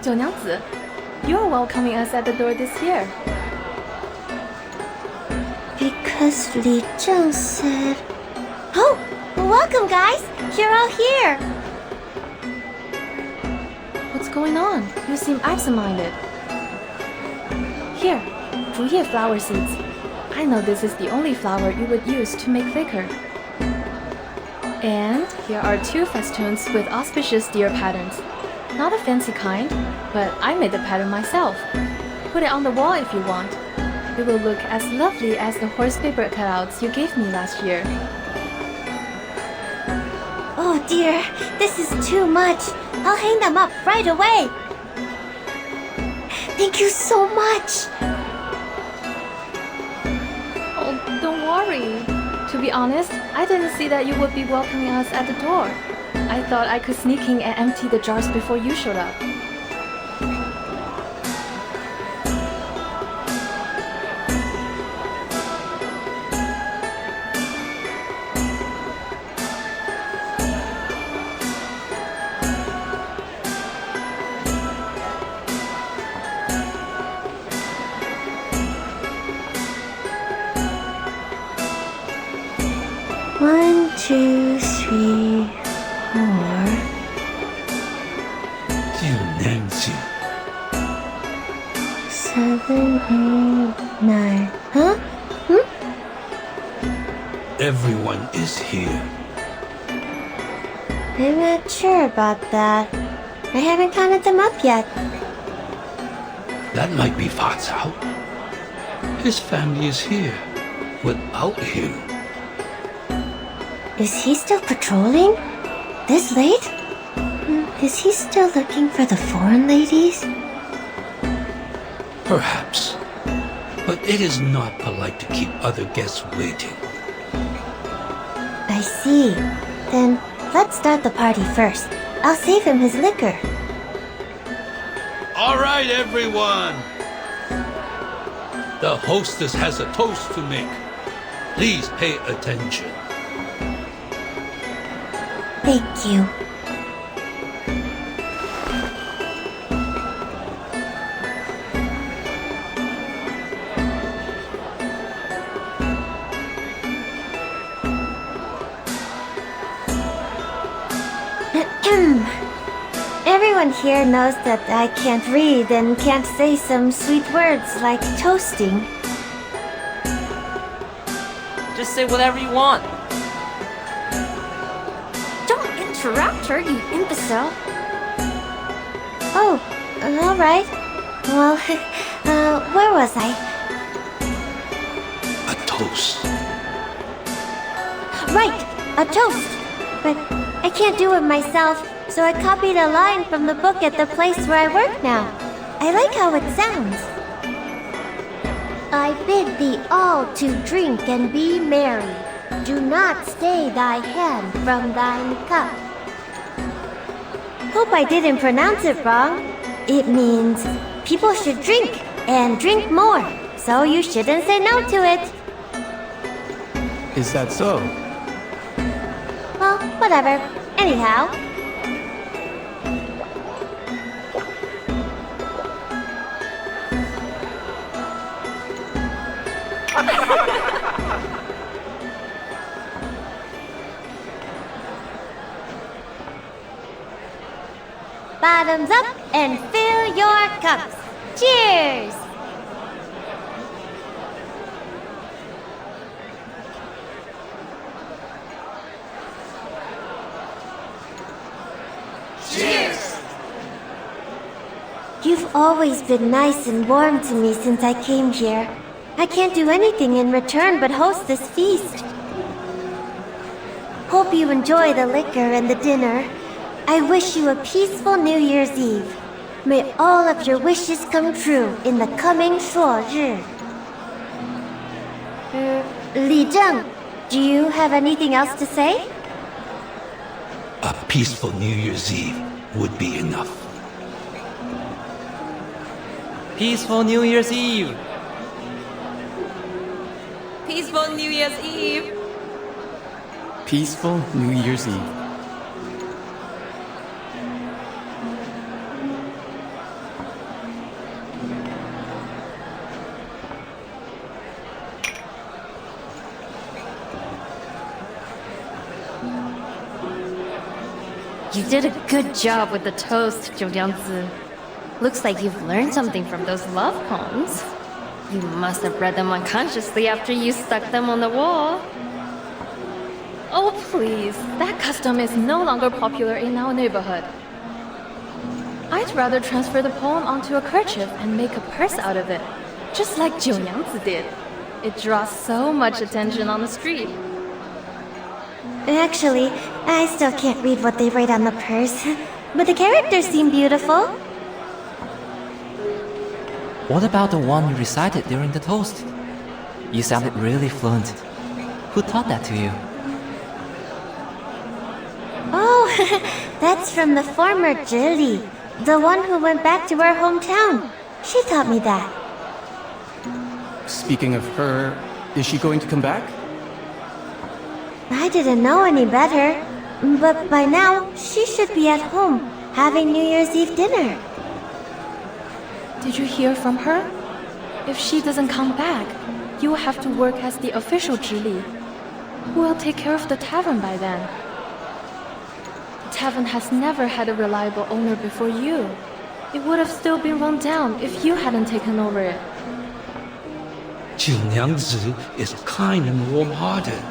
九娘子, you're welcoming us at the door this year. Because Li Zheng said... Oh, welcome guys! You're all here! What's going on? You seem absent-minded. Here, 竹叶 flower seeds. I know this is the only flower you would use to make liquor. And here are 2 festoons with auspicious deer patterns. Not a fancy kind, but I made the pattern myself. Put it on the wall if you want. It will look as lovely as the horse paper cutouts you gave me last year. Oh dear, this is too much. I'll hang them up right away. Thank you so much. Oh, don't worry. To be honest, I didn't see that you would be welcoming us at the door. I thought I could sneak in and empty the jars before you showed up. One, two, three, 4. You Nancy. 7, 8, 9. Huh? Everyone is here. I'm not sure about that. I haven't counted them up yet. That might be Fatao. His family is here. Without him. Is he still patrolling? This late? Is he still looking for the foreign ladies? Perhaps. But it is not polite to keep other guests waiting. I see. Then let's start the party first. I'll save him his liquor. All right, everyone. The hostess has a toast to make. Please pay attention. Thank you. Everyone here knows that I can't read and can't say some sweet words like toasting. Just say whatever you want. Don't interrupt her, you imbecile. Oh, all right. Well, where was I? A toast. Right, a toast. But I can't do it myself, so I copied a line from the book at the place where I work now. I like how it sounds. I bid thee all to drink and be merry. Do not stay thy hand from thine cup. Hope I didn't pronounce it wrong. It means people should drink and drink more, so you shouldn't say no to it. Is that so? Well, whatever. Anyhow. Bottoms up and fill your cups. Cheers! Cheers! You've always been nice and warm to me since I came here. I can't do anything in return but host this feast. Hope you enjoy the liquor and the dinner. I wish you a peaceful New Year's Eve. May all of your wishes come true in the coming Shuori. Li Zheng, do you have anything else to say? A peaceful New Year's Eve would be enough. Peaceful New Year's Eve. Peaceful New Year's Eve. Peaceful New Year's Eve. You did a good job with the toast, Zhoujiangzi. Looks like you've learned something from those love poems. You must have read them unconsciously after you stuck them on the wall. Oh, please. That custom is no longer popular in our neighborhood. I'd rather transfer the poem onto a kerchief and make a purse out of it, just like Jiunyangzi did. It draws so much attention on the street. Actually, I still can't read what they write on the purse, but the characters seem beautiful. What about the one you recited during the toast? You sounded really fluent. Who taught that to you? Oh, that's from the former Zhili, the one who went back to our hometown. She taught me that. Speaking of her, is she going to come back? I didn't know any better, but by now she should be at home having New Year's Eve dinner. Did you hear from her? If she doesn't come back, you will have to work as the official Zhili. Who will take care of the tavern by then? The tavern has never had a reliable owner before you. It would have still been run down if you hadn't taken over it. Jiunyangzi is kind and warm-hearted.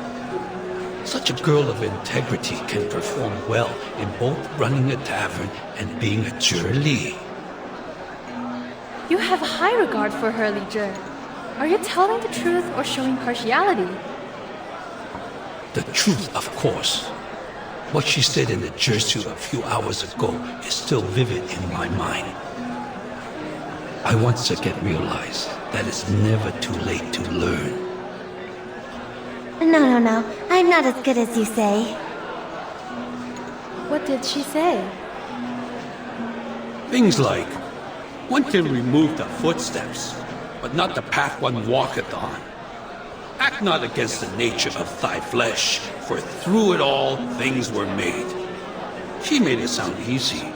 Such a girl of integrity can perform well in both running a tavern and being a Zhili. You have a high regard for her, Li Zhi. Are you telling the truth or showing partiality? The truth, of course. What she said in the Jersey a few hours ago is still vivid in my mind. I once again realized that it's never too late to learn. No. I'm not as good as you say. What did she say? Things like, one can remove the footsteps, but not the path one walketh on. Act not against the nature of thy flesh, for through it all things were made. She made it sound easy.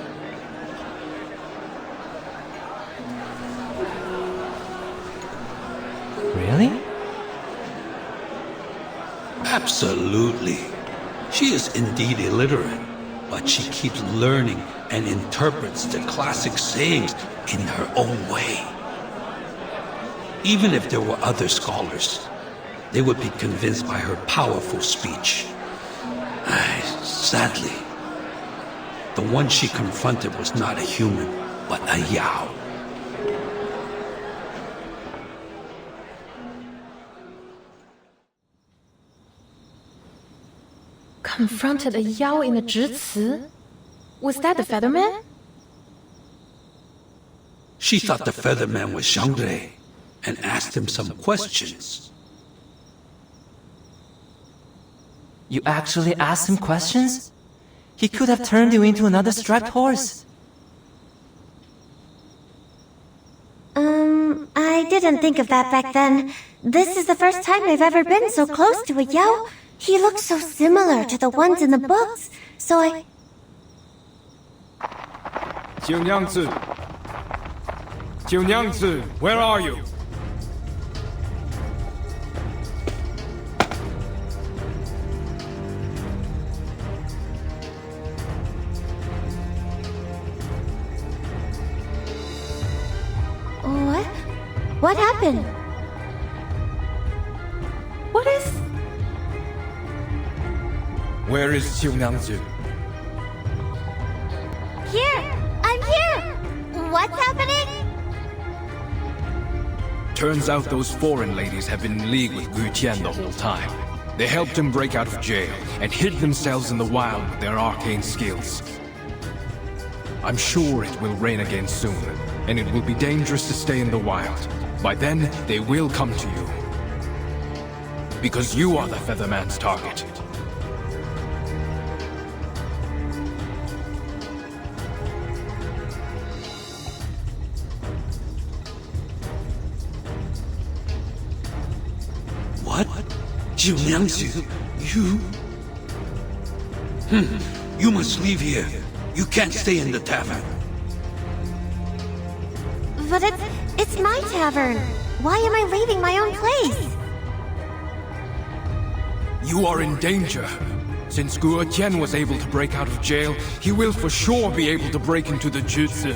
Really? Absolutely. She is indeed illiterate, but she keeps learning and interprets the classic sayings in her own way. Even if there were other scholars, they would be convinced by her powerful speech. Sadly, the one she confronted was not a human, but a Yao. Confronted a Yao in a Zhici? Was that the Featherman? She thought the Featherman was Shuori and asked him some questions. You actually asked him questions? He could have turned you into another striped horse. I didn't think of that back then. This is the first time I've ever been so close to a Yao. He looks so similar to the ones in the books, so I... Jiunyangzi! Jiunyangzi, where are you? What? What happened? What is... Where is Jiunyangzi? Here! I'm here! What's happening? Turns out those foreign ladies have been in league with Gu Tian the whole time. They helped him break out of jail and hid themselves in the wild with their arcane skills. I'm sure it will rain again soon, and it will be dangerous to stay in the wild. By then, they will come to you. Because you are the Featherman's target. What? Jiunyangzi, you? You must leave here. You can't stay in the tavern. But it's my tavern. Why am I leaving my own place? You are in danger. Since Guo Tian was able to break out of jail, he will for sure be able to break into the jutsu.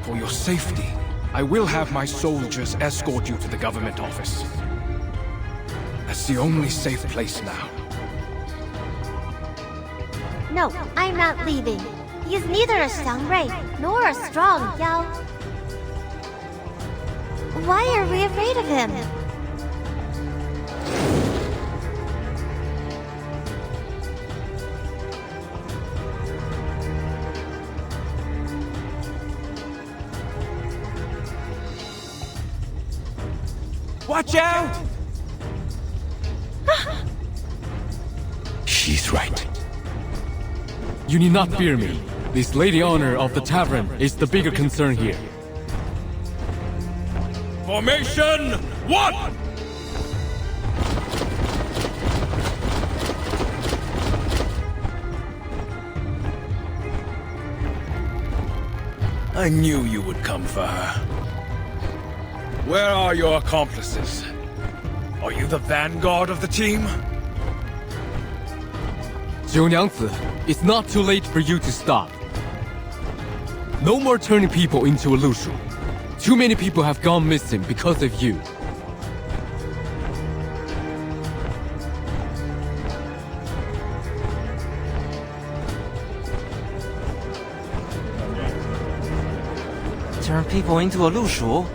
For your safety, I will have my soldiers escort you to the government office. That's the only safe place now. No, I'm not leaving. He is neither a Xiangrui nor a strong Yao. Why are we afraid of him? Watch out! She's right. You need not fear me. This lady honor of the tavern is the bigger concern here. Formation 1! I knew you would come for her. Where are your accomplices? Are you the vanguard of the team? Zhou Nyangzi, it's not too late for you to stop. No more turning people into a Lushu. Too many people have gone missing because of you. Turn people into a Lushu?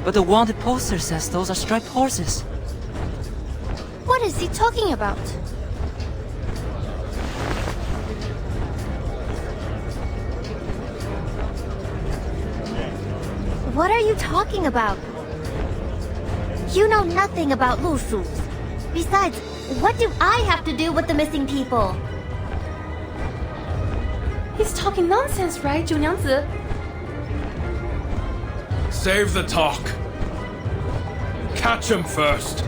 But the wanted poster says those are striped horses. What is he talking about? What are you talking about? You know nothing about Lushus. Besides, what do I have to do with the missing people? He's talking nonsense, right, Zhu Nyangzi? Save the talk. Catch him first.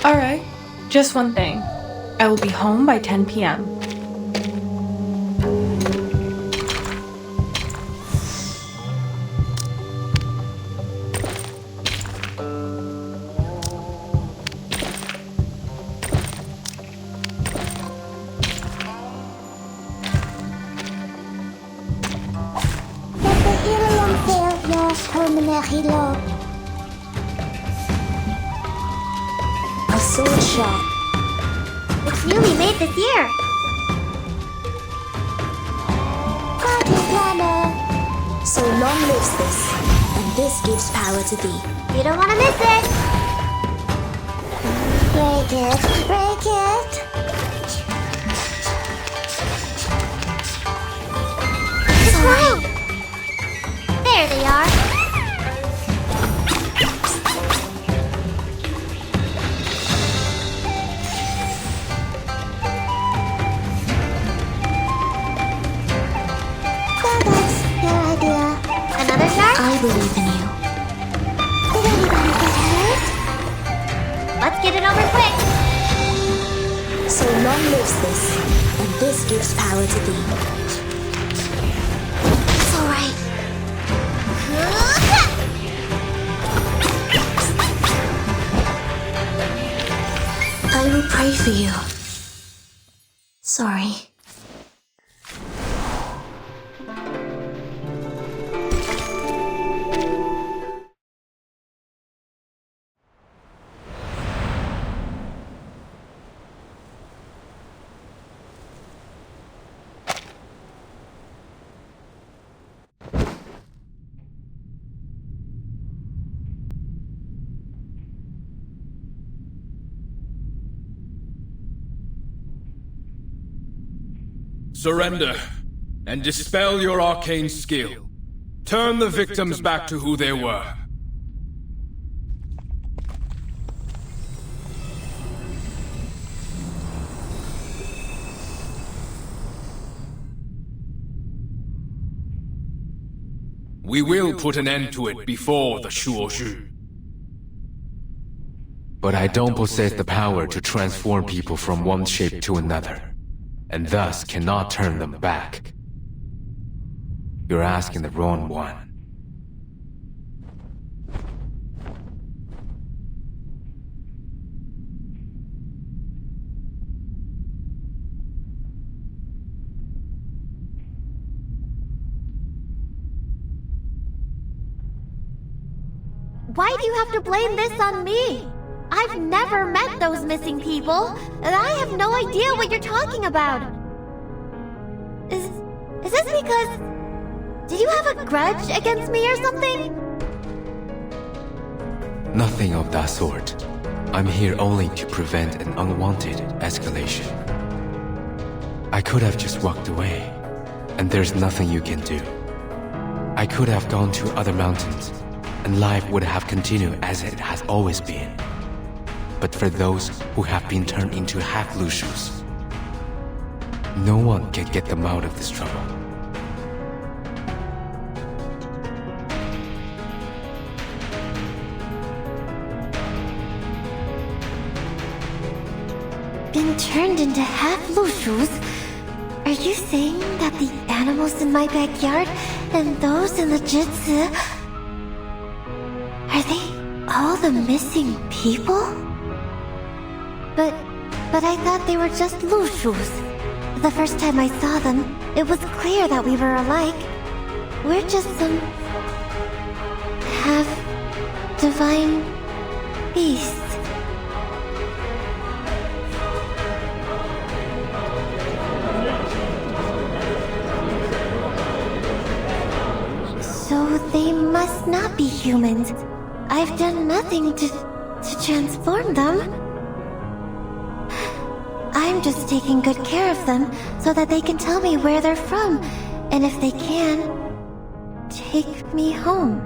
Alright, just one thing. I will be home by 10 p.m. A sword shop. It's newly made this year. Party planner. So long lives this, and this gives power to thee. You don't want to miss it. Break it, break it. It's right. There they are. I believe in you. Did anybody get hurt? Let's get it over quick. So long lives this, and this gives power to thee. It's alright. I will pray for you. Sorry. Surrender, and dispel your arcane skill. Turn the victims back to who they were. We will put an end to it before the Shuori. But I don't possess the power to transform people from one shape to another, and thus cannot turn them back. You're asking the wrong one. Why do you have to blame this on me? I've never met those missing people, and I have no idea what you're talking about. Is this because... Did you have a grudge against me or something? Nothing of that sort. I'm here only to prevent an unwanted escalation. I could have just walked away, and there's nothing you can do. I could have gone to other mountains, and life would have continued as it has always been. But for those who have been turned into half-Lushus, no one can get them out of this trouble. Been turned into half-Lushus? Are you saying that the animals in my backyard and those in the Jitsu... Are they all the missing people? But I thought they were just Lushus. The first time I saw them, it was clear that we were alike. We're just some... half-divine beasts. So they must not be humans. I've done nothing to transform them. I'm just taking good care of them so that they can tell me where they're from, and if they can, take me home.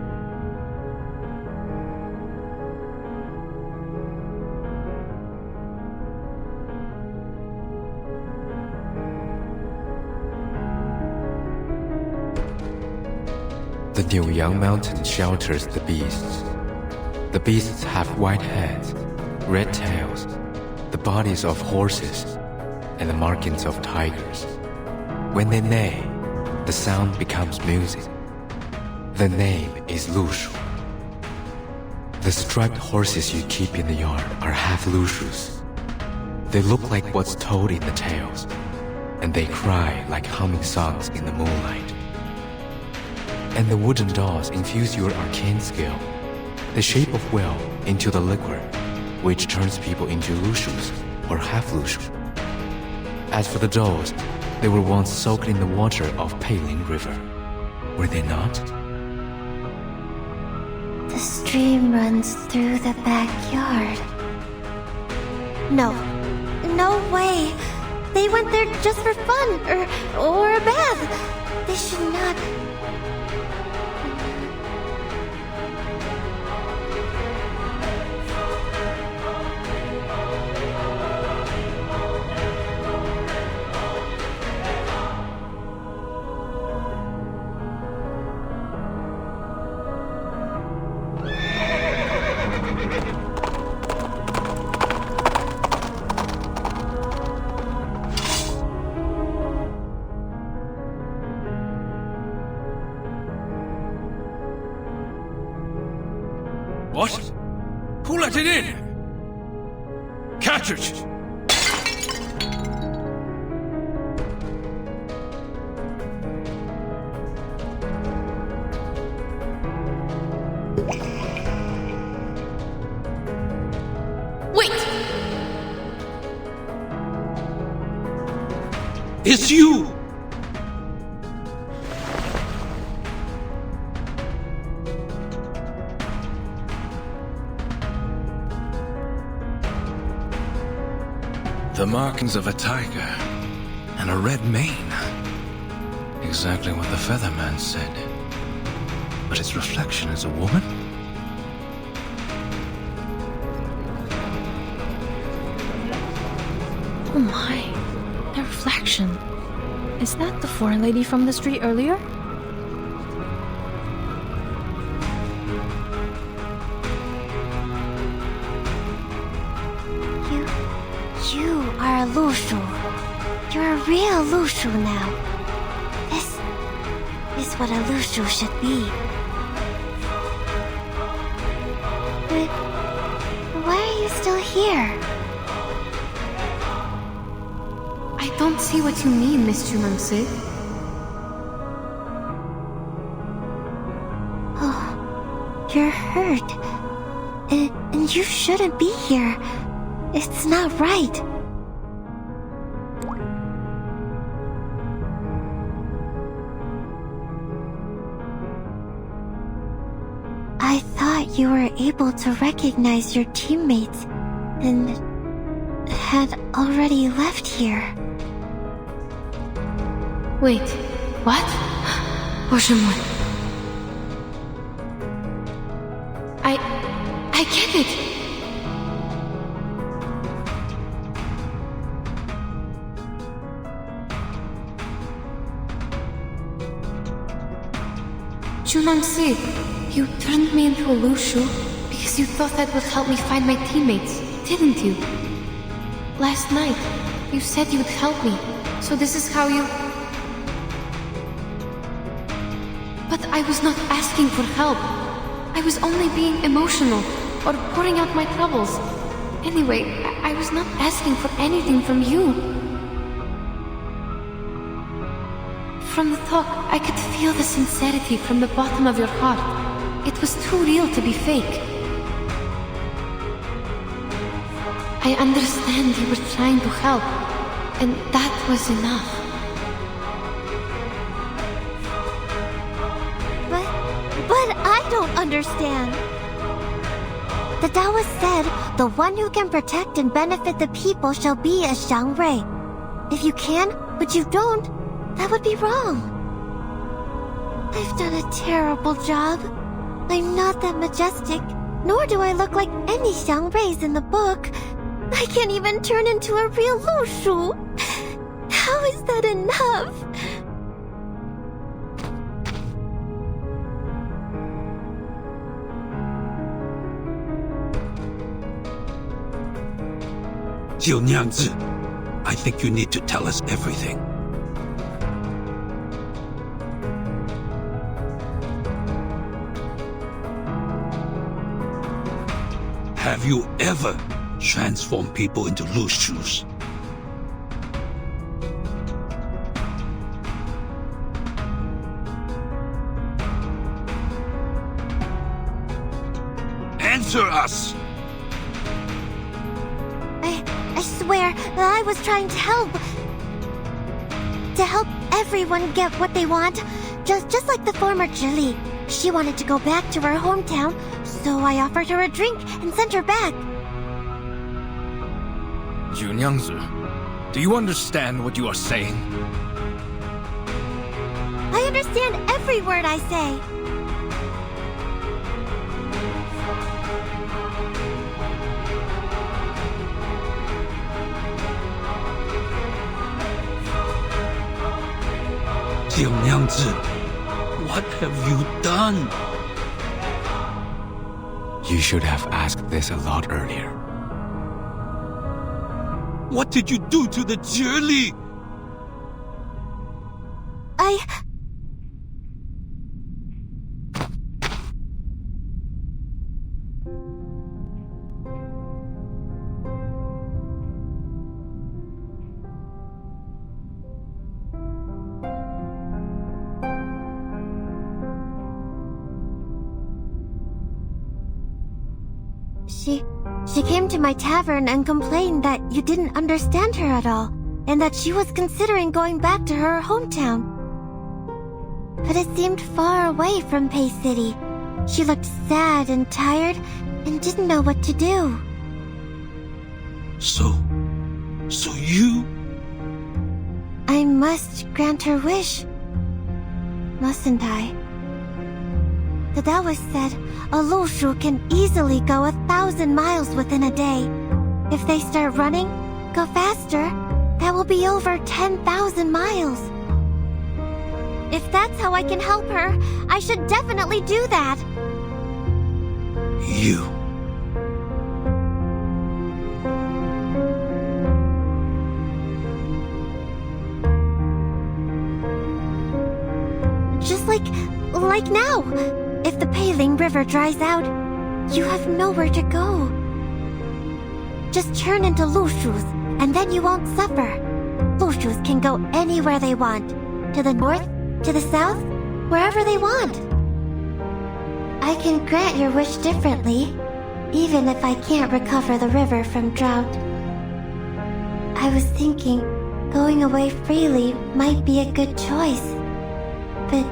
The Niuyang Mountain shelters the beasts. The beasts have white heads, red tails, the bodies of horses, and the markings of tigers. When they neigh, the sound becomes music. The name is Lushu. The striped horses you keep in the yard are half Lushus. They look like what's told in the tales, and they cry like humming songs in the moonlight. And the wooden dolls infuse your arcane skill, the shape of will, into the liquor, which turns people into Lushus or half-Lushu. As for the dolls, they were once soaked in the water of Peiling River, were they not? The stream runs through the backyard. No way! They went there just for fun, or a bath! They should not... What? Who let it in? Catch it! Wait! It's you! The markings of a tiger and a red mane. exactly what the Featherman said. But its reflection is a woman? Oh my, the reflection. Is that the foreign lady from the street earlier? You are a Lushu. You're a real Lushu now. This is what a Lushu should be. But why are you still here? I don't see what you mean, Miss Junamse. Oh, you're hurt. And you shouldn't be here. It's not right. I thought you were able to recognize your teammates and had already left here. Wait, what? Oshimon. I get it. Junamse, you turned me into a Lushu because you thought that would help me find my teammates, didn't you? Last night, you said you would help me, so this is how you... But I was not asking for help. I was only being emotional, or pouring out my troubles. Anyway, I was not asking for anything from you. From the talk, I could feel the sincerity from the bottom of your heart. It was too real to be fake. I understand you were trying to help, and that was enough. But I don't understand. The Taoist said, the one who can protect and benefit the people shall be a Shuori. If you can, but you don't, that would be wrong. I've done a terrible job. I'm not that majestic, nor do I look like any Shuoris in the book. I can't even turn into a real Lushu. How is that enough? Jiu Nyangzi, I think you need to tell us everything. Have you ever transformed people into Lushus? Answer us! I swear that I was trying to help. To help everyone get what they want. Just like the former Zhili. She wanted to go back to her hometown, so I offered her a drink and sent her back. Junyangzi, do you understand what you are saying? I understand every word I say. Jiu Nyangzi, what have you done? You should have asked this a lot earlier. What did you do to the Zhili? She came to my tavern and complained that you didn't understand her at all, and that she was considering going back to her hometown. But it seemed far away from Pei City. She looked sad and tired and didn't know what to do. So you... I must grant her wish. mustn't I? The Taoist said a Lushu can easily go 1,000 miles within a day. If they start running, go faster, that will be over 10,000 miles. If that's how I can help her, I should definitely do that. You. Just like now. If the Peiling River dries out, you have nowhere to go. Just turn into Lushus, and then you won't suffer. Lushus can go anywhere they want. To the north, to the south, wherever they want. I can grant your wish differently, even if I can't recover the river from drought. I was thinking, going away freely might be a good choice. But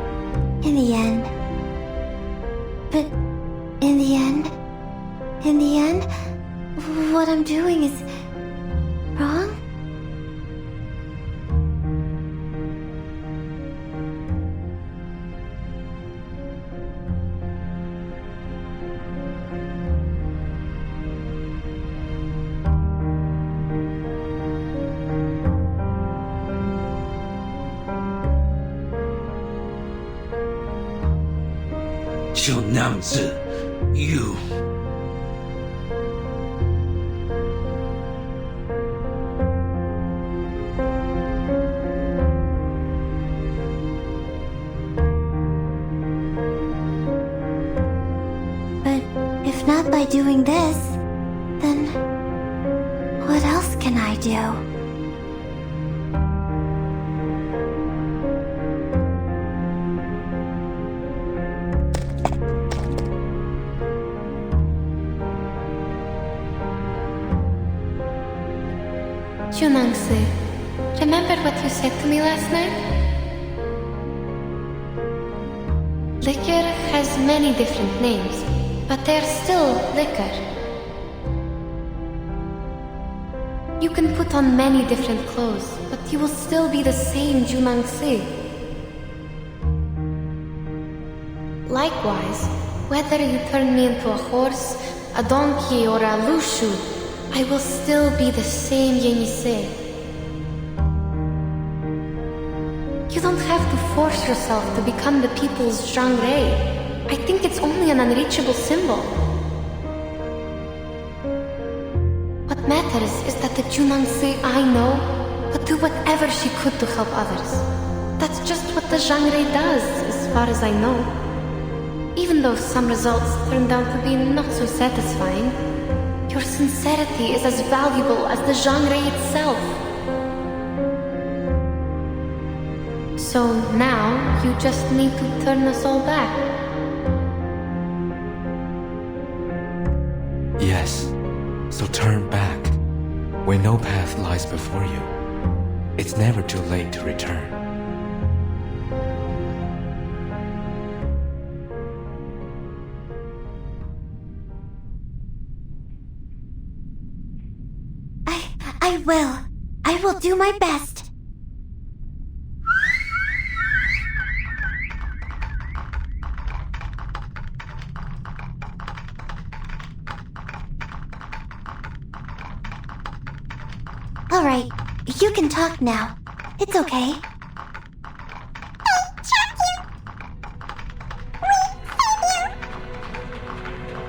in the end, what I'm doing is wrong? You. But if not by doing this, then what else can I do? Junangsi, remember what you said to me last night? Liquor has many different names, but they're still liquor. You can put on many different clothes, but you will still be the same Junangsi. Likewise, whether you turn me into a horse, a donkey, or a lushu, I will still be the same Yenisei. You don't have to force yourself to become the people's Zhangrei. I think it's only an unreachable symbol. What matters is that the Junangsi I know would do whatever she could to help others. That's just what the Zhangrei does, as far as I know. Even though some results turned out to be not so satisfying, your sincerity is as valuable as the Zhangrei itself. So now, you just need to turn us all back. Yes, so turn back. When no path lies before you, it's never too late to return. I will do my best. All right, you can talk now. It's okay.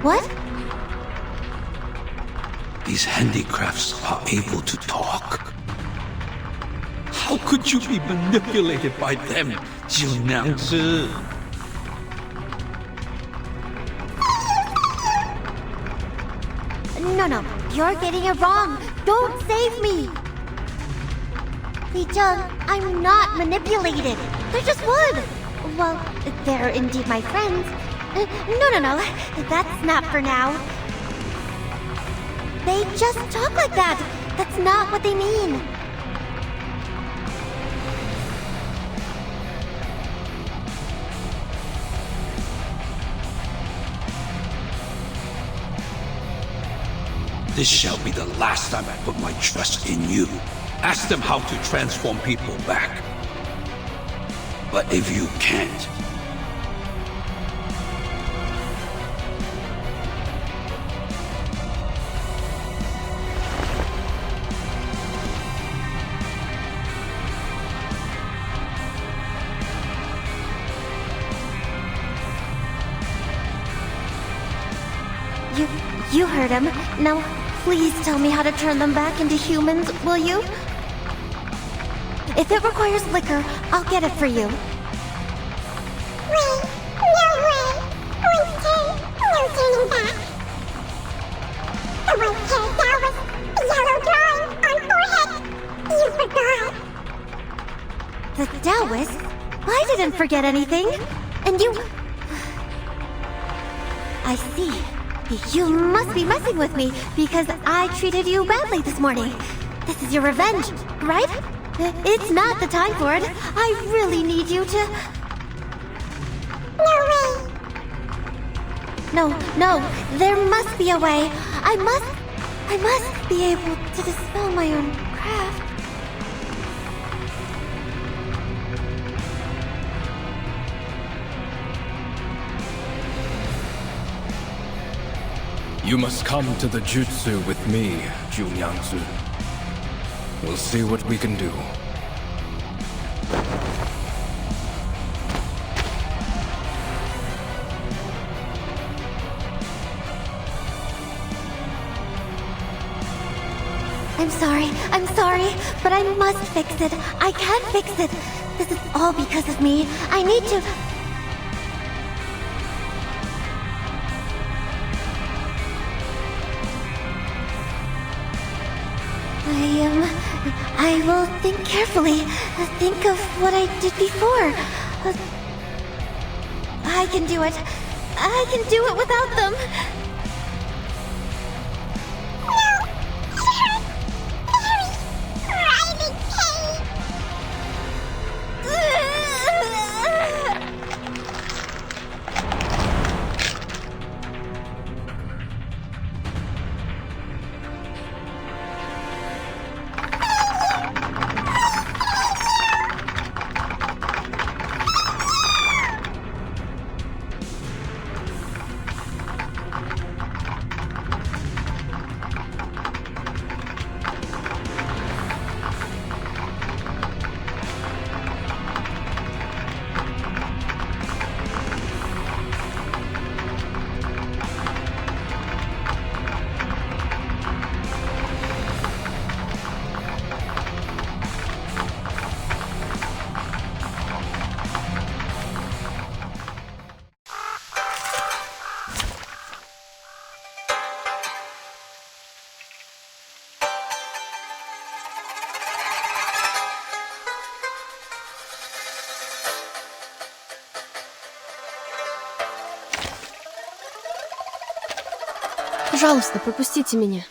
What? These handicrafts are able to talk. How could you be manipulated by them, Junangzi? No, you're getting it wrong. Don't save me. Li Zheng, I'm not manipulated. They're just wood. Well, they're indeed my friends. No, that's not for now. They just talk like that. That's not what they mean. This shall be the last time I put my trust in you. Ask them how to transform people back. But if you can't, You heard him. Now, please tell me how to turn them back into humans, will you? If it requires liquor, I'll get it for you. Wait, no way. No turning back. The white hair Taoist, yellow drawing on forehead. You forgot. The Taoist? I didn't forget anything. And you... I see. You must be messing with me because I treated you badly this morning. This is your revenge, right? It's not the time for it. I really need you to... No way. No, there must be a way. I must be able to dispel my own craft. You must come to the jutsu with me, Junyangzi. We'll see what we can do. I'm sorry, but I must fix it. I can't fix it. This is all because of me. I need to... I will think carefully. Think of what I did before. I can do it. I can do it without them. Пожалуйста, пропустите меня.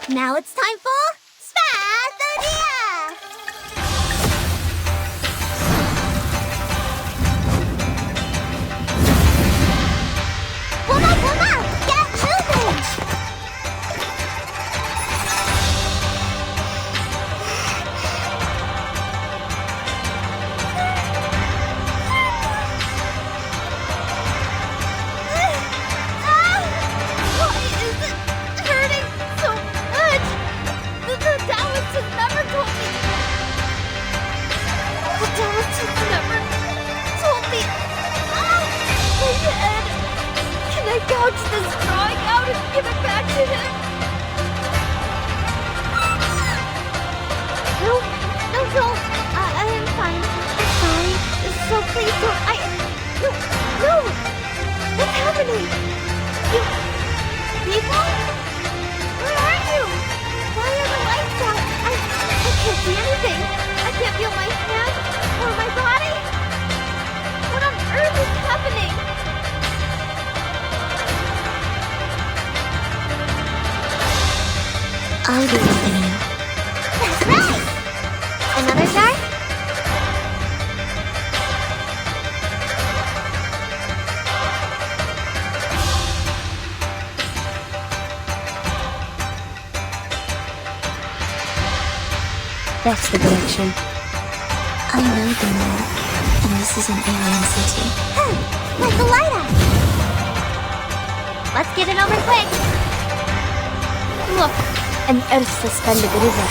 Now it's time for Spathodia! Woman, get moving! Why is it hurting so much? That's the direction. I know the moon, and this is an alien city. Like the lighthouse! Let's get it over quick! Look, an earth-suspended river.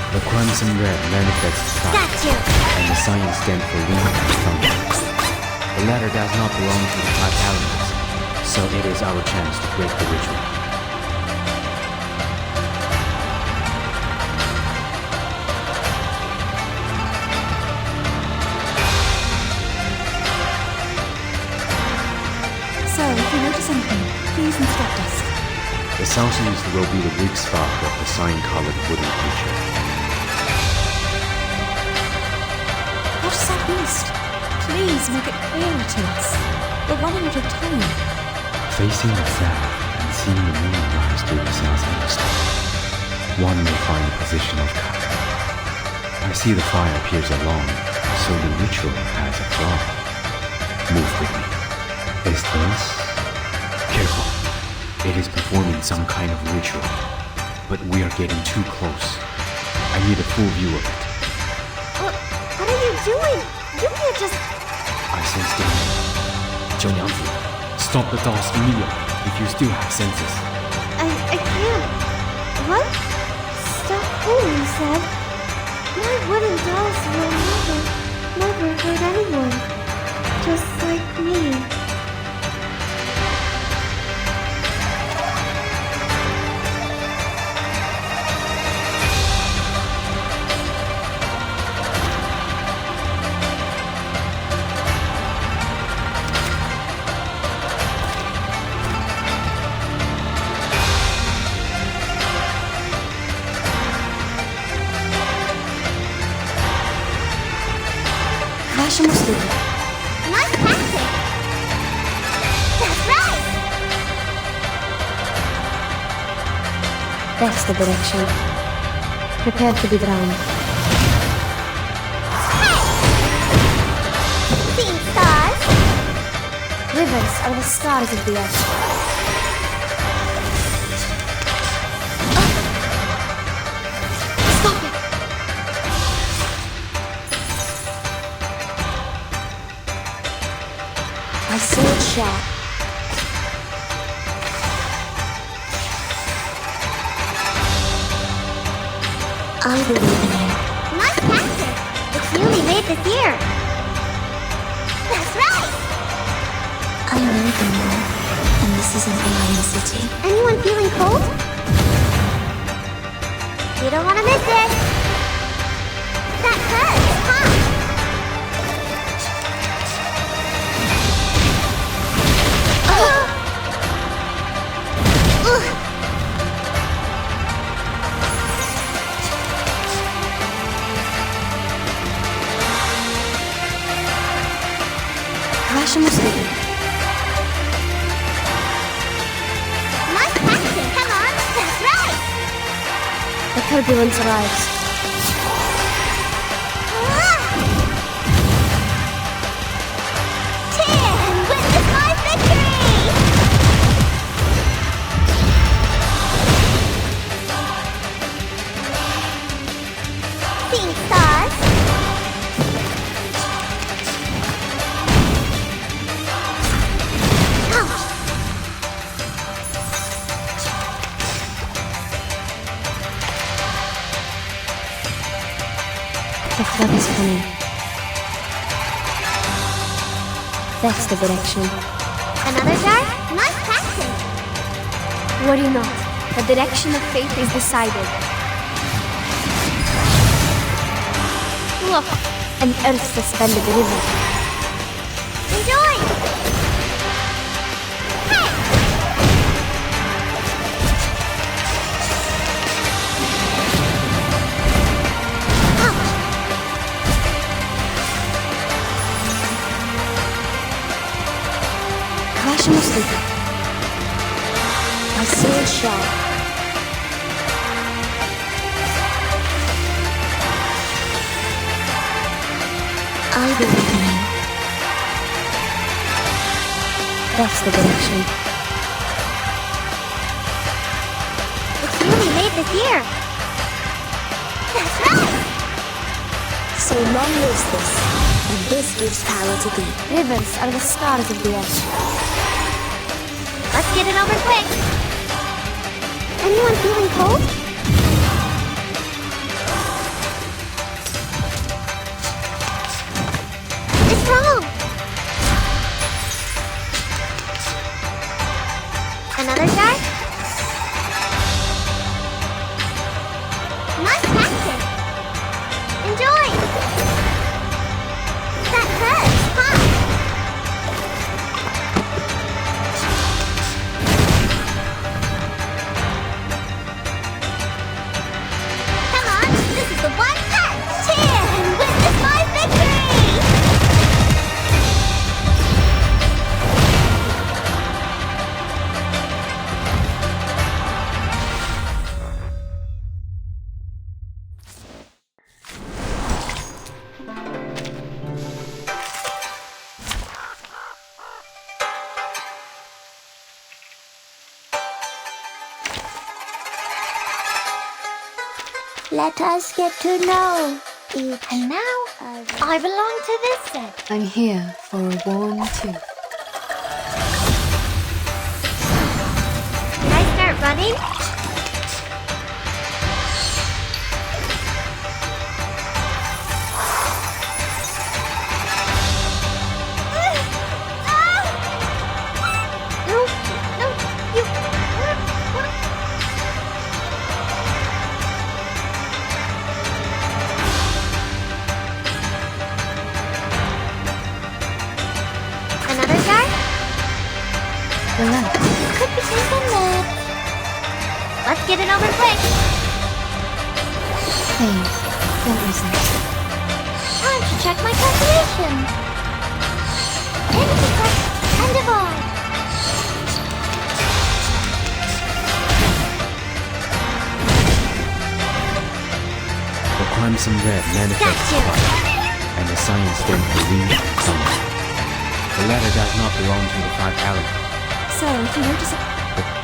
The crimson red manifests fire, Got you! and the signs stand for wind and thunder. The latter does not belong to the 5 elements, so it is our chance to break the ritual. So, if you notice anything, please instruct us. The southeast will be the weak spot of the sign-colored wooden creature. What southeast? Please make it clearer to us. We're running out of time. Facing the south and seeing the moon rise to the southeast, one may find a position of cover. I see the fire appears along, so the ritual has a flaw. Move with me. Is this? Careful. It is performing some kind of ritual, but we are getting too close. I need a full view of it. What are you doing? You can't just... I sense danger. 九娘子, stop the dolls immediately if you still have senses. I can't... What? Stop who, you said? My wooden dolls will never hurt anyone. Just like me. Вашему услугу. Nice practice! That's right! That's the direction. Prepare to be drowned. Seeing stars? Rivers are the stars of the earth. Stop it! My sword sharp. I believe in you. Nice practice! It's newly made this year! That's right! I know the moon, and this is an alien city. Anyone feeling cold? You don't want to miss it! That hurts, huh? Вашему услугу. Nice practice! Come on! That's right! The turbulence arrives. Cheers! Witness my victory! Seeing stars? Ouch! The flood is coming. That's the direction. Another jar? Nice practice! Worry not. The direction of fate is decided. Look, an earth-suspended river. Enjoy! Hey! Ouch! Вашему услугу. My sword sharp. I believe in you. That's the direction. here! That's right! So long lives this, and this gives power to thee. Rivers are the stars of the earth. Let's get it over quick! Anyone feeling cold? It's wrong! Another jar? Nice practice! Enjoy! That hurts, huh? Come on, this is the one punch! Cheer and witness my victory! Let us get to know each. And now, I belong to this set. I'm here for a worn tooth. Can I start running? No, you... Another jar? Relax. Could be taken that. Let's get it over quick. Please, don't resist. Time to check my calculation. Intersect and divide. The crimson red manifests Gotcha. fire, and the science then believes in thunder. The latter does not belong to the five elements. So, if you notice it,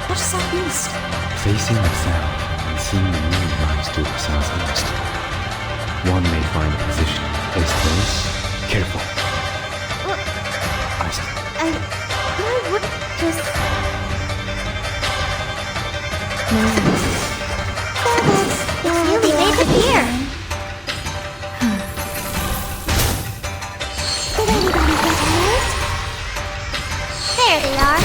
what is that beast? Facing the south and seeing the moon rise to the southeast, one may find a position. Is this careful? I would just... It's really made it here. did anybody get hurt? There they are.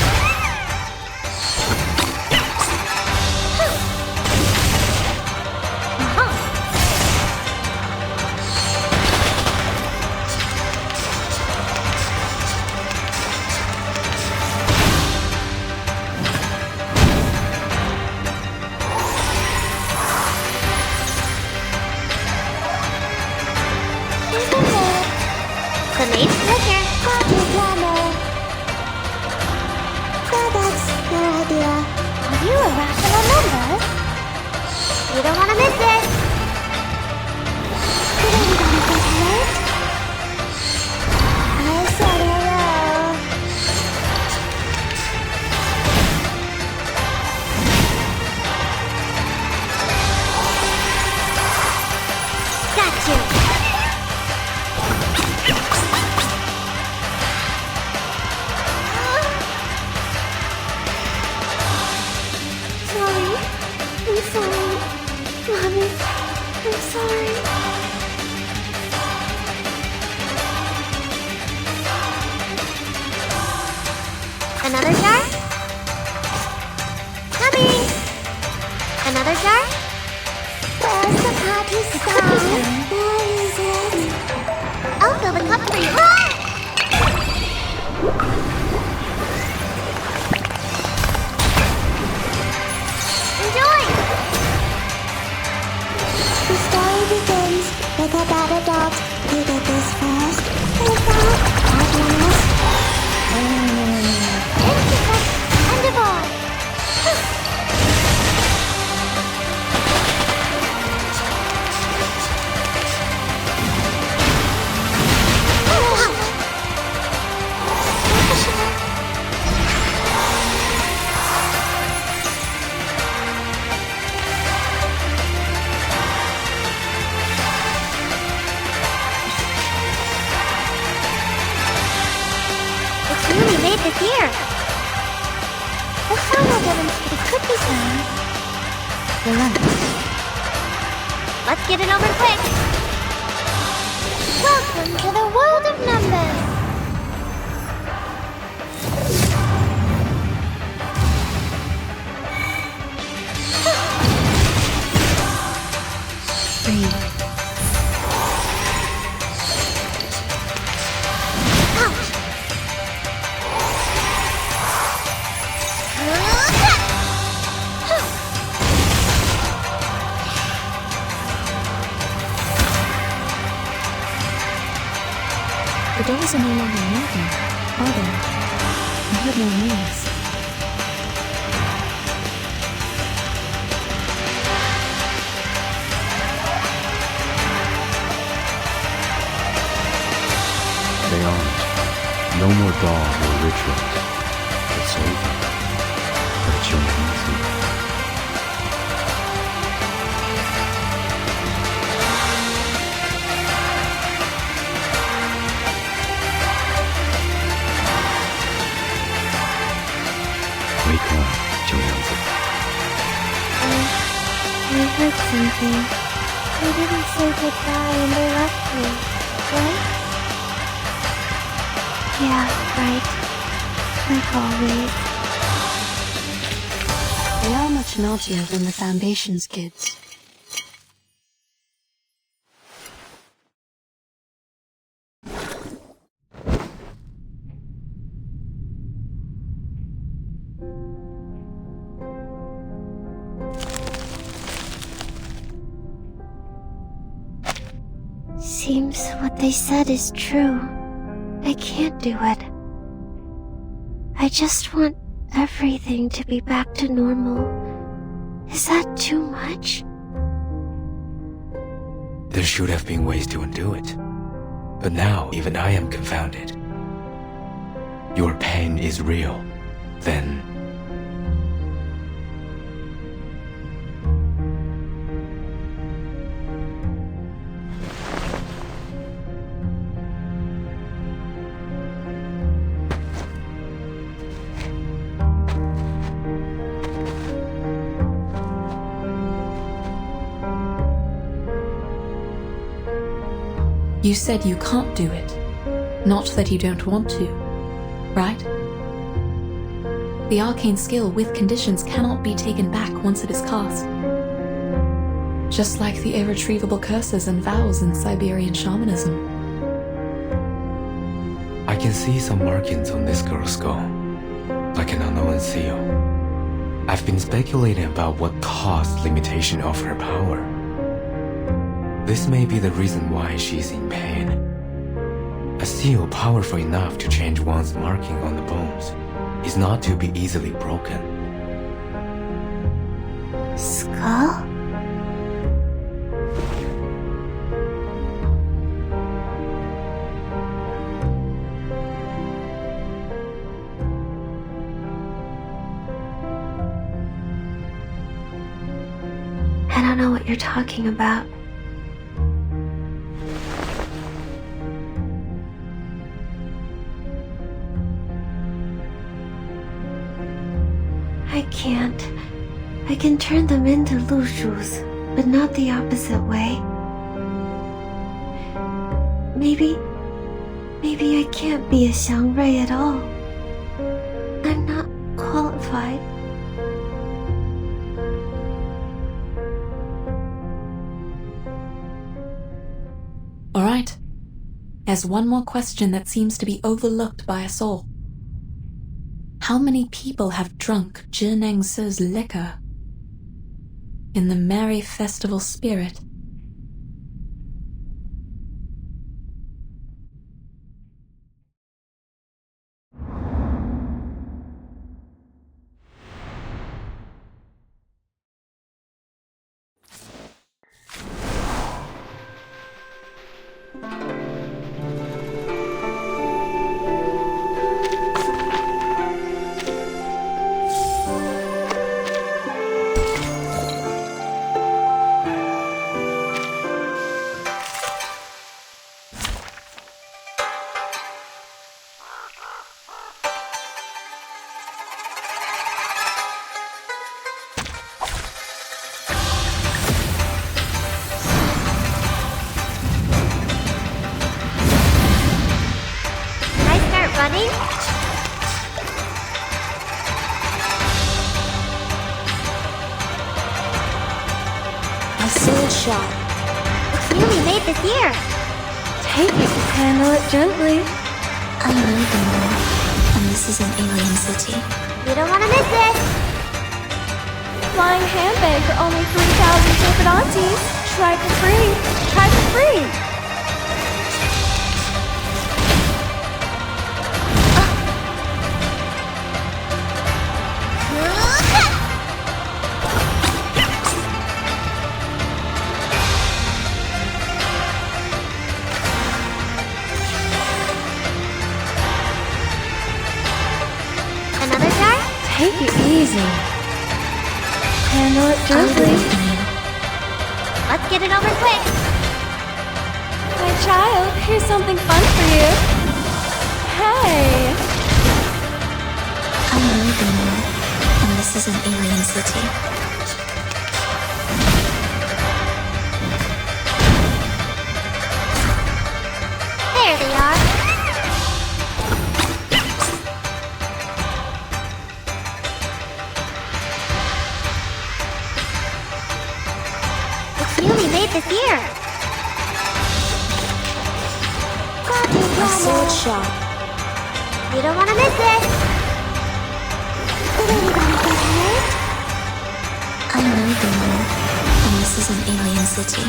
Grenade flicker. Got your planner. So that's your idea. Are you a rational number? You don't want to miss it. Did anybody get hurt? I said hello. Got you. Sorry. I'm sorry. Mommy, I'm sorry. Another jar? Coming! Another jar? Where's the party star? Where is it? I'll fill the cup for you. Enjoy! The story begins with a battle dog. You did this first. And that at last. Intersect and divide. here? The final demonstration could be done. Relax. Let's get it over quick. Welcome to the world of numbers. Breathe. The doors are no longer moving, are they? I heard no noise. They aren't. No more dog or rituals. It's over. But it's your easy. Wake up, 九娘子. I heard something. They didn't say goodbye and they left me, right? Yeah, right. Like always. They are much naughtier than the Foundation's kids. Seems what they said is true. I can't do it. I just want everything to be back to normal. Is that too much? There should have been ways to undo it. But now even I am confounded. Your pain is real. Then You said you can't do it. Not that you don't want to, right? The arcane skill with conditions cannot be taken back once it is cast. Just like the irretrievable curses and vows in Siberian shamanism. I can see some markings on this girl's skull, like an unknown seal. I've been speculating about what caused limitation of her power. This may be the reason why she's in pain. A seal powerful enough to change one's marking on the bones is not to be easily broken. Skull? I don't know what you're talking about. I can't. I can turn them into Lushus, but not the opposite way. Maybe I can't be a Xiangrui at all. I'm not qualified. Alright. There's one more question that seems to be overlooked by us all. How many people have drunk Zhinengsi's liquor? In the merry festival spirit. sword shot. It's newly made this year. Take it, handle it gently. I know the moon, and this is an alien city. You don't want to miss it. Flying handbag for only 3,000 Capitantes. Try for free. Try for free. Another jar? Take it easy. Handle it I gently. believe in you. Let's get it over quick. My child, here's something fun for you. Hey! I know the moon, and this is an alien city. There they are. It's newly made this year. A sword shot. You don't want to miss it. Did anybody get hurt? I know the moon, and this is an alien city.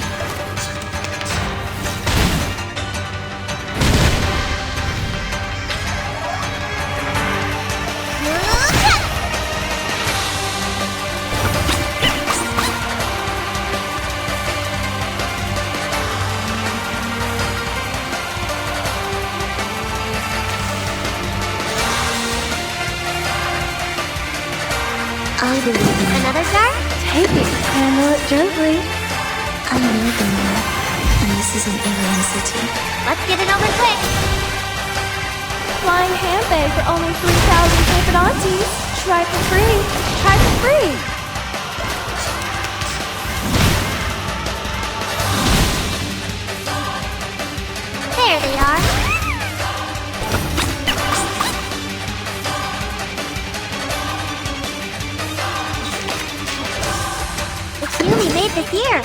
I believe in you. Another jar? Take it, handle it gently. I know the moon, and this is an alien city. Let's get it over quick. Flying handbag for only 3,000 Capitantes. Try for free. Try for free. There they are. It's newly made this year.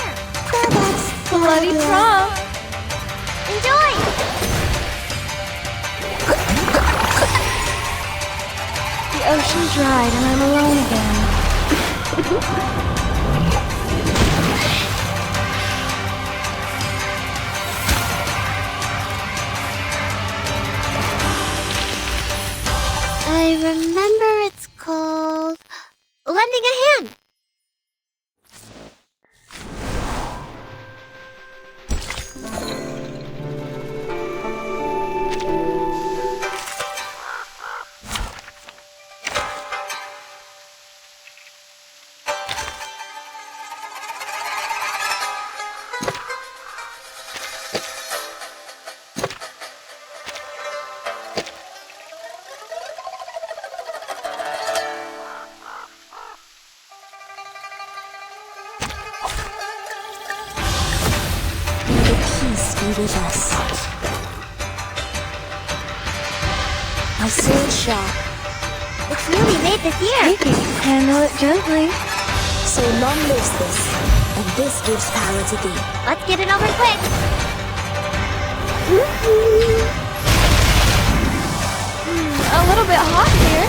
Well, that's Bloody Trump. Enjoy! The ocean dried and I'm alone again. I remember it's called lending a hand. May the peace be with us. My sword shot. It's newly made this year. Take it, handle it gently. So long lives this, and this gives power to thee. Let's get it over quick. A little bit hot here.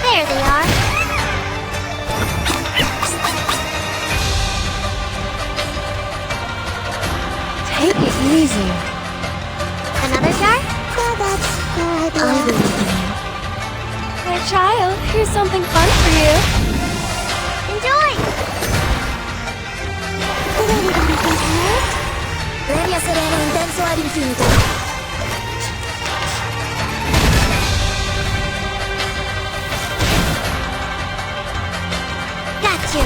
There they are. Take it easy. Another jar? Well, that's I good. believe in you. My child, here's something fun for you. Enjoy! Did anybody get hurt? Premio sereno intenso ad infinito. Got you.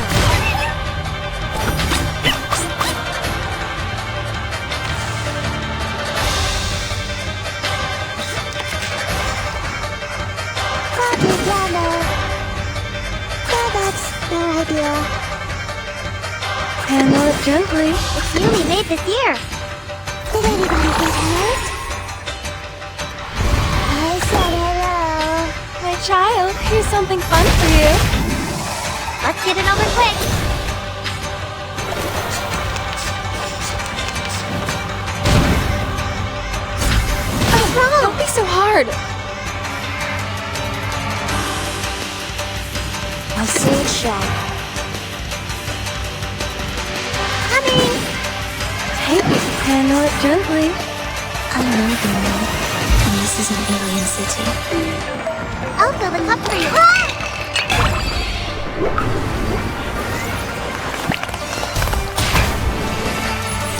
Fortepiano. Well, that's no idea. Handle it gently. It's newly made this year. Did anybody get hurt? I said hello. Child, here's something fun for you. Let's get it over quick. What's wrong? Don't be so hard. I'll see it sharp. Coming! Handle it gently. I know you know. And this is an alien city. I'll fill the cup for you.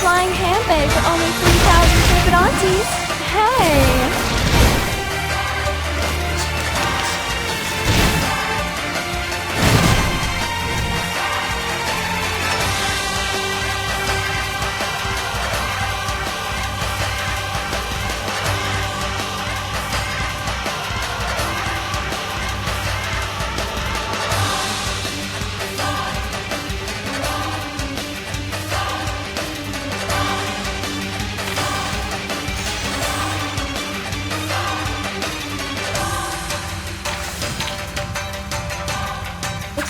Flying handbag for only 3,000 Tripodontes. Hey!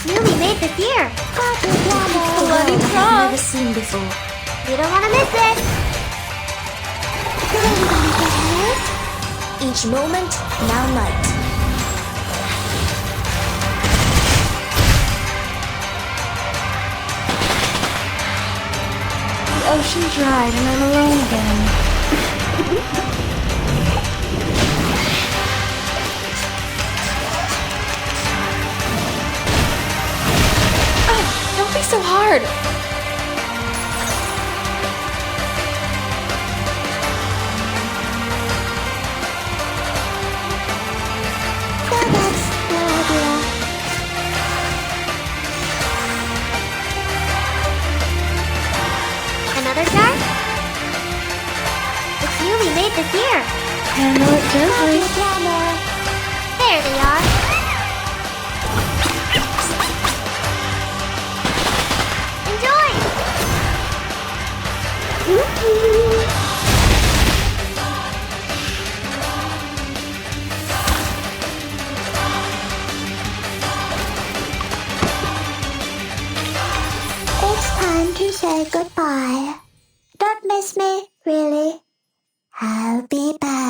Newly made this year. Bloody I've prom. never seen before. You don't want to miss it. Each moment, now light. The ocean dried and I'm alone again. Don't be so hard! Another jar? It's newly made this year. Handle it gently. There they are. Enjoy! It's time to say goodbye. Don't miss me, really. I'll be back.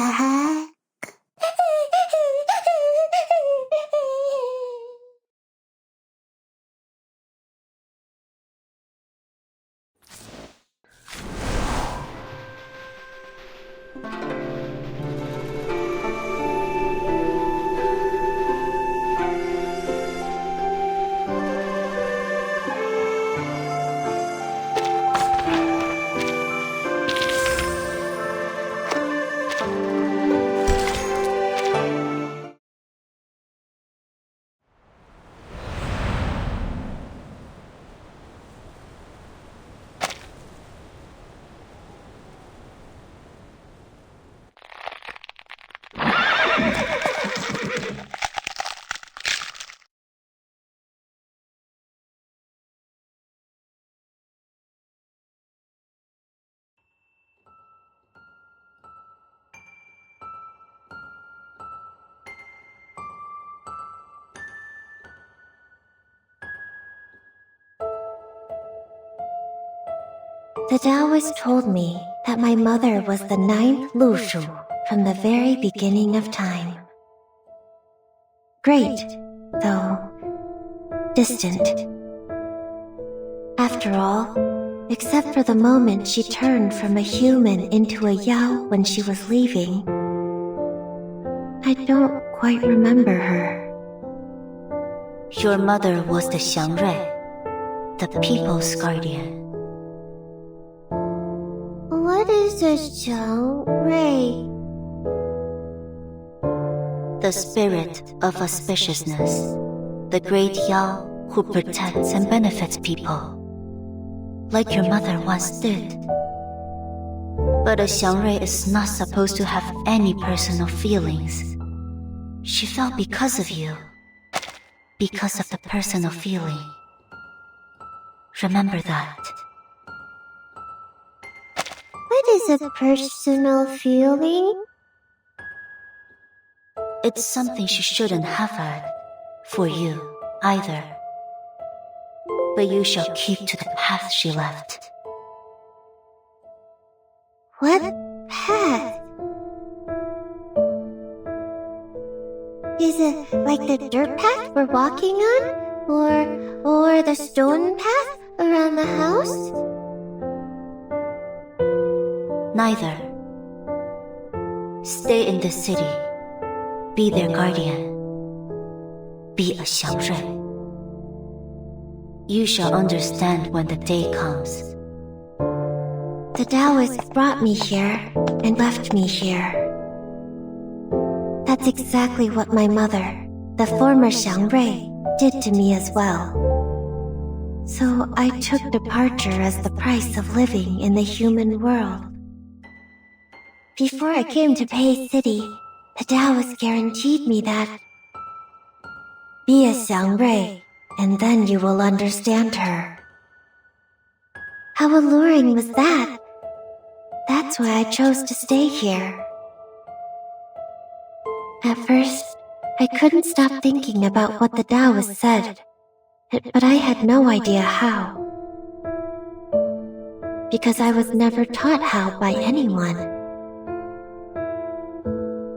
The Taoist told me that my mother was the 9th Lushu from the very beginning of time. Great, though distant. After all, except for the moment she turned from a human into a Yao when she was leaving, I don't quite remember her. Your mother was the Xiangrui, the people's guardian. What is a Shuori? The spirit of auspiciousness, the great Yao who protects and benefits people, like your mother once did. But a Xiangrui is not supposed to have any personal feelings. She felt because of you, because of the personal feeling. Remember that. What is a personal feeling? It's something she shouldn't have heard. For you, either. But you shall keep to the path she left. What path? Is it like the dirt path we're walking on? Or the stone path around the house? Neither. Stay in the city. Be their guardian. Be a Xiangrui. You shall understand when the day comes. The Taoists brought me here and left me here. That's exactly what my mother, the former Xiangrui, did to me as well. So I took departure as the price of living in the human world. Before I came to Pei City, the Taoists guaranteed me that be a Xiangrui, and then you will understand her. How alluring was that? That's why I chose to stay here. At first, I couldn't stop thinking about what the Taoist said, but I had no idea how. Because I was never taught how by anyone.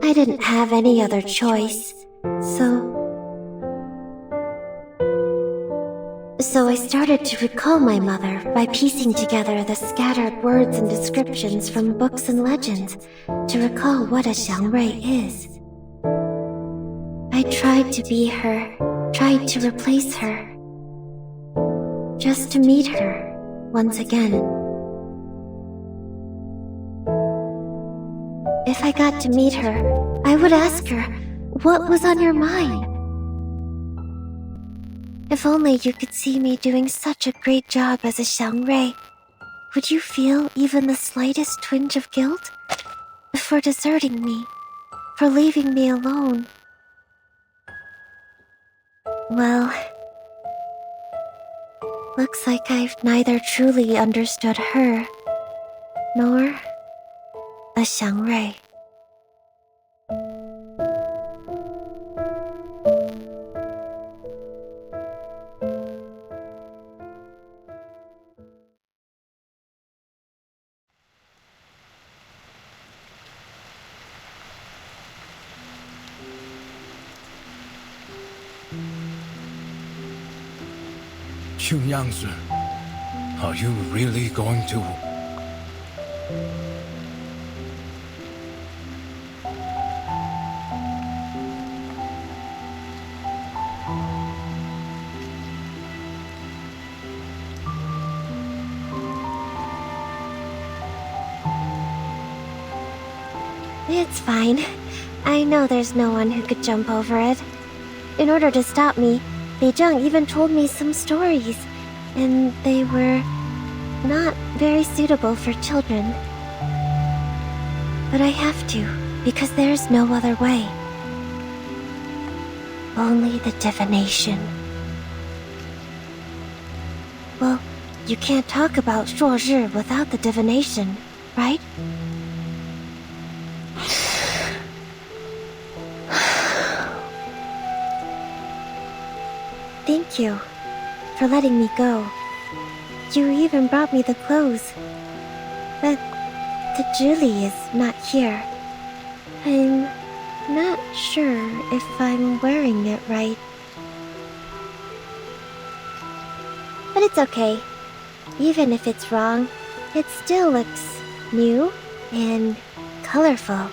I didn't have any other choice, So I started to recall my mother by piecing together the scattered words and descriptions from books and legends to recall what a Xiangrui is. I tried to be her, tried to replace her, just to meet her once again. If I got to meet her, I would ask her, what was on your mind? If only you could see me doing such a great job as a Xiangrui, would you feel even the slightest twinge of guilt? For deserting me, for leaving me alone? Well, looks like I've neither truly understood her, nor a Xiangrui. Yangzi, are you really going to... It's fine. I know there's no one who could jump over it. In order to stop me, Beizheng even told me some stories, and they were not very suitable for children. But I have to, because there's no other way. Only the divination. Well, you can't talk about Shuori without the divination, right? Thank you for letting me go. You even brought me the clothes. But the Julie is not here. I'm not sure if I'm wearing it right. But it's okay. Even if it's wrong, it still looks new and colorful.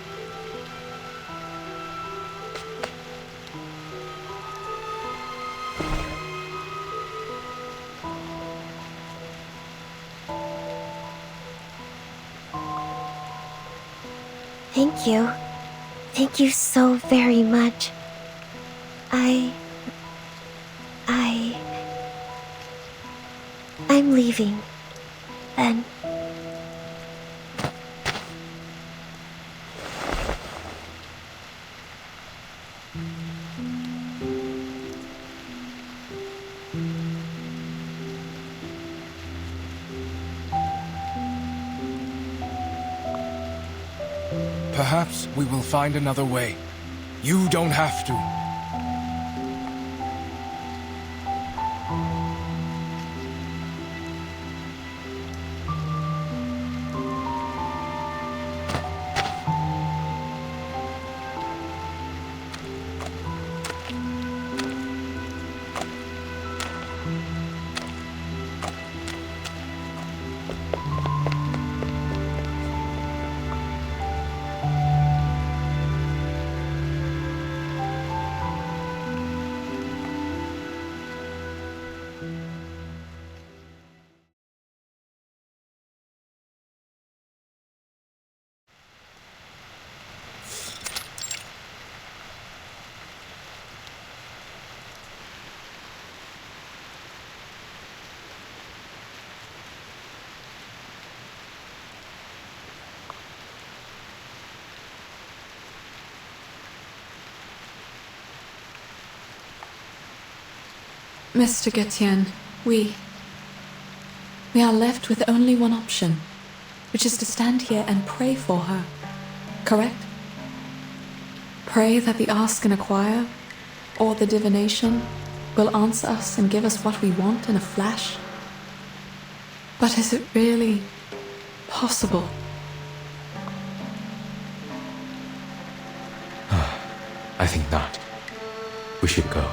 Thank you. Thank you so very much. I'm leaving. Then. Perhaps we will find another way. You don't have to. Mr. Getian, we are left with only one option, which is to stand here and pray for her, correct? Pray that the Ask and Acquire, or the divination, will answer us and give us what we want in a flash. But is it really possible? I think not. We should go.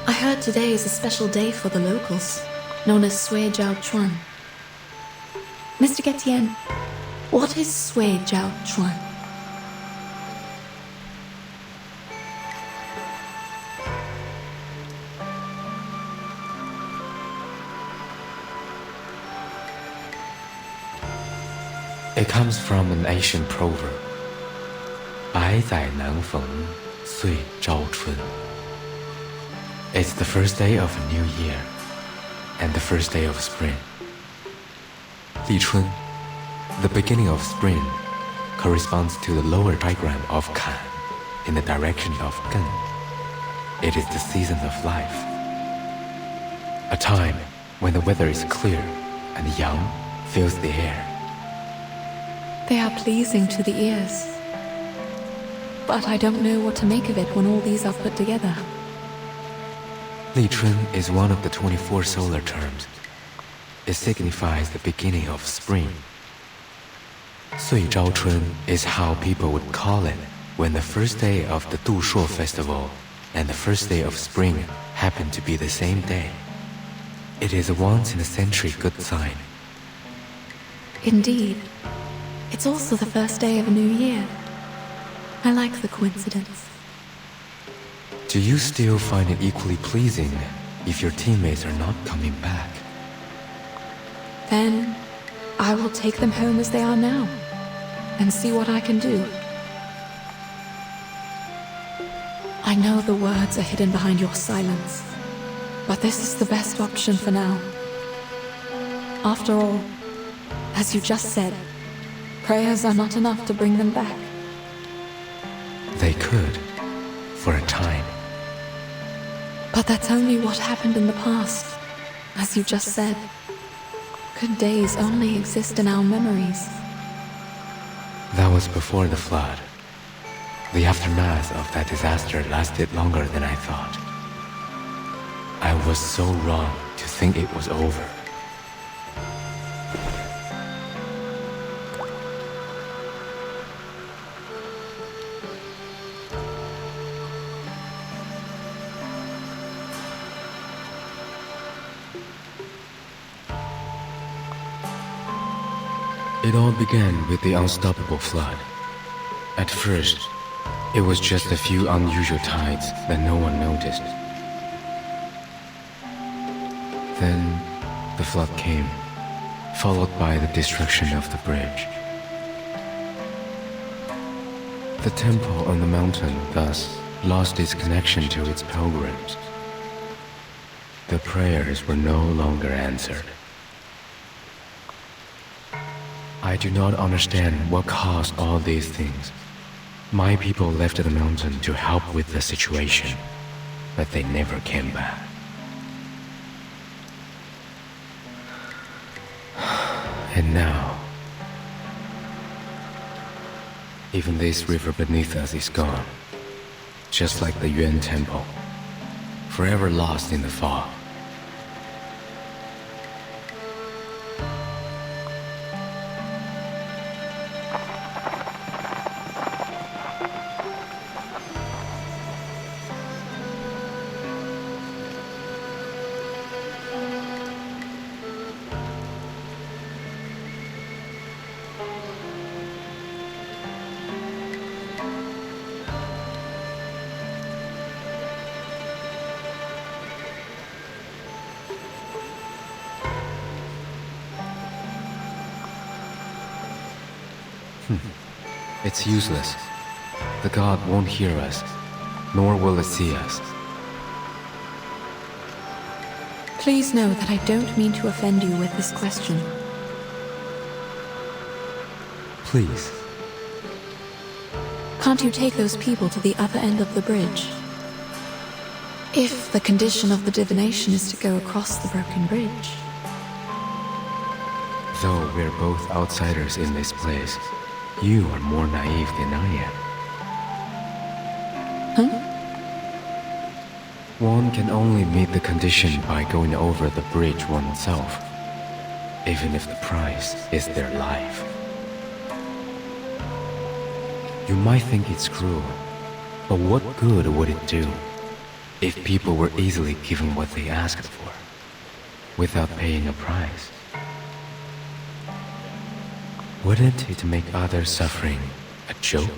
I heard today is a special day for the locals, known as Sui Jiao Chuan. Mr. Getian, what is Sui Jiao Chuan? It comes from an ancient proverb. 百载难逢，岁朝春. It's the first day of a new year, and the first day of spring. 立春, the beginning of spring, corresponds to the lower trigram of Kan, in the direction of Gen. It is the season of life. A time when the weather is clear and yang fills the air. They are pleasing to the ears, but I don't know what to make of it when all these are put together. 立春 is one of the 24 solar terms. It signifies the beginning of spring. 岁朝春 is how people would call it when the first day of the Du Shuo festival and the first day of spring happen to be the same day. It is a once-in-a-century good sign. Indeed. It's also the first day of a new year. I like the coincidence. Do you still find it equally pleasing if your teammates are not coming back? Then I will take them home as they are now and see what I can do. I know the words are hidden behind your silence, but this is the best option for now. After all, as you just said, prayers are not enough to bring them back. They could, for a time. But that's only what happened in the past, as you just said. Good days only exist in our memories. That was before the flood. The aftermath of that disaster lasted longer than I thought. I was so wrong to think it was over. It all began with the unstoppable flood. At first, it was just a few unusual tides that no one noticed. Then, the flood came, followed by the destruction of the bridge. The temple on the mountain thus lost its connection to its pilgrims. The prayers were no longer answered. I do not understand what caused all these things. My people left the mountain to help with the situation, but they never came back. And now, even this river beneath us is gone, just like the Yuan Temple, forever lost in the fog. It's useless. The god won't hear us, nor will it see us. Please know that I don't mean to offend you with this question. Please. Can't you take those people to the other end of the bridge? If the condition of the divination is to go across the broken bridge. Though we're both outsiders in this place, you are more naive than I am. Huh? One can only meet the condition by going over the bridge oneself, even if the price is their life. You might think it's cruel, but what good would it do if people were easily given what they asked for, without paying a price? Wouldn't it make others' suffering a joke?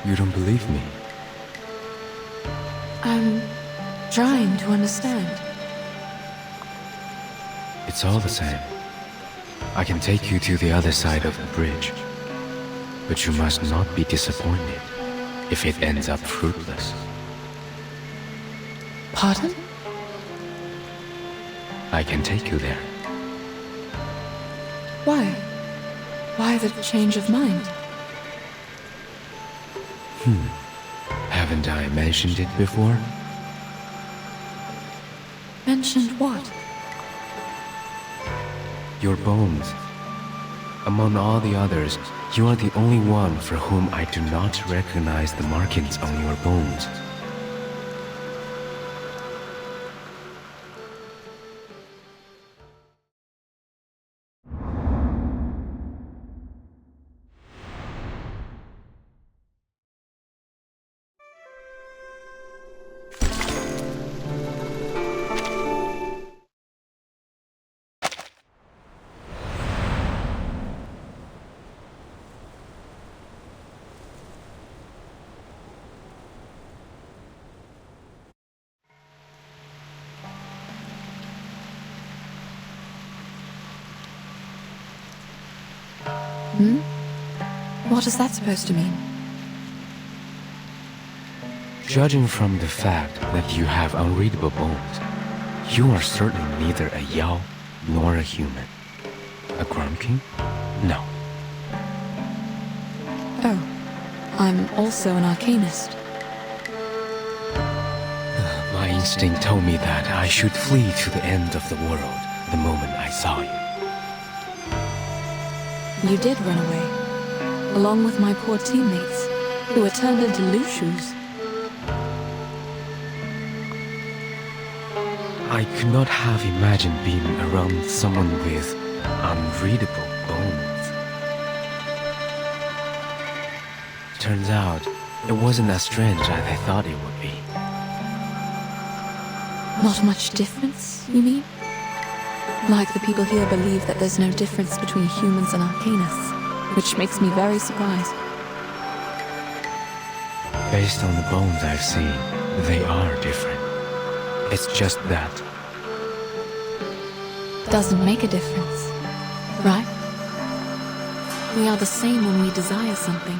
You don't believe me? I'm trying to understand. It's all the same. I can take you to the other side of the bridge. But you must not be disappointed if it ends up fruitless. Pardon? I can take you there. Why? Why the change of mind? Haven't I mentioned it before? Mentioned what? Your bones. Among all the others, you are the only one for whom I do not recognize the markings on your bones. What is that supposed to mean? Judging from the fact that you have unreadable bones, you are certainly neither a Yao nor a human. A Grumpkin? No. Oh, I'm also an arcanist. My instinct told me that I should flee to the end of the world the moment I saw you. You did run away, along with my poor teammates, who were turned into Lushus. I could not have imagined being around someone with unreadable bones. Turns out, it wasn't as strange as I thought it would be. Not much difference, you mean? Like the people here believe that there's no difference between humans and arcanists, which makes me very surprised. Based on the bones I've seen, they are different. It's just that doesn't make a difference, right? We are the same when we desire something.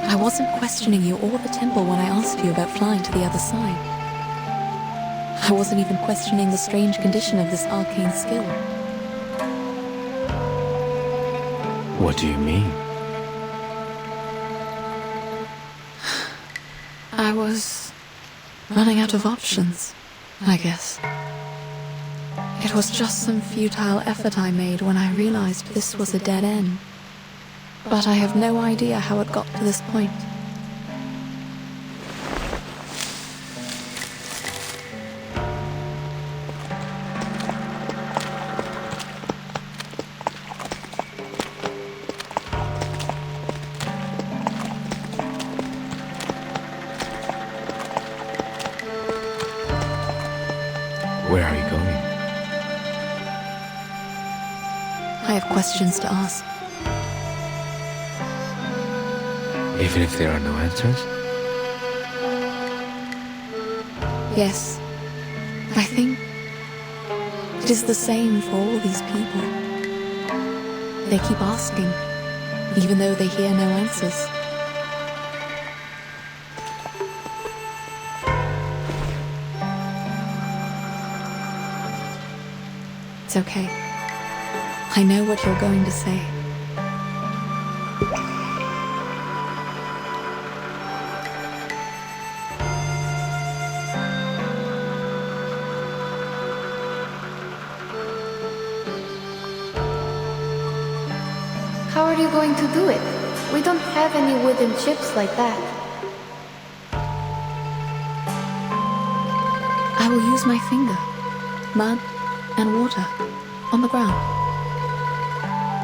I wasn't questioning you or the temple when I asked you about flying to the other side. I wasn't even questioning the strange condition of this arcane skill. What do you mean? I was running out of options, I guess. It was just some futile effort I made when I realized this was a dead end. But I have no idea how it got to this point. Where are you going? I have questions to ask. Even if there are no answers? Yes, I think it is the same for all these people. They keep asking, even though they hear no answers. It's okay. I know what you're going to say. How are you going to do it? We don't have any wooden chips like that. I will use my finger, mud, and water on the ground.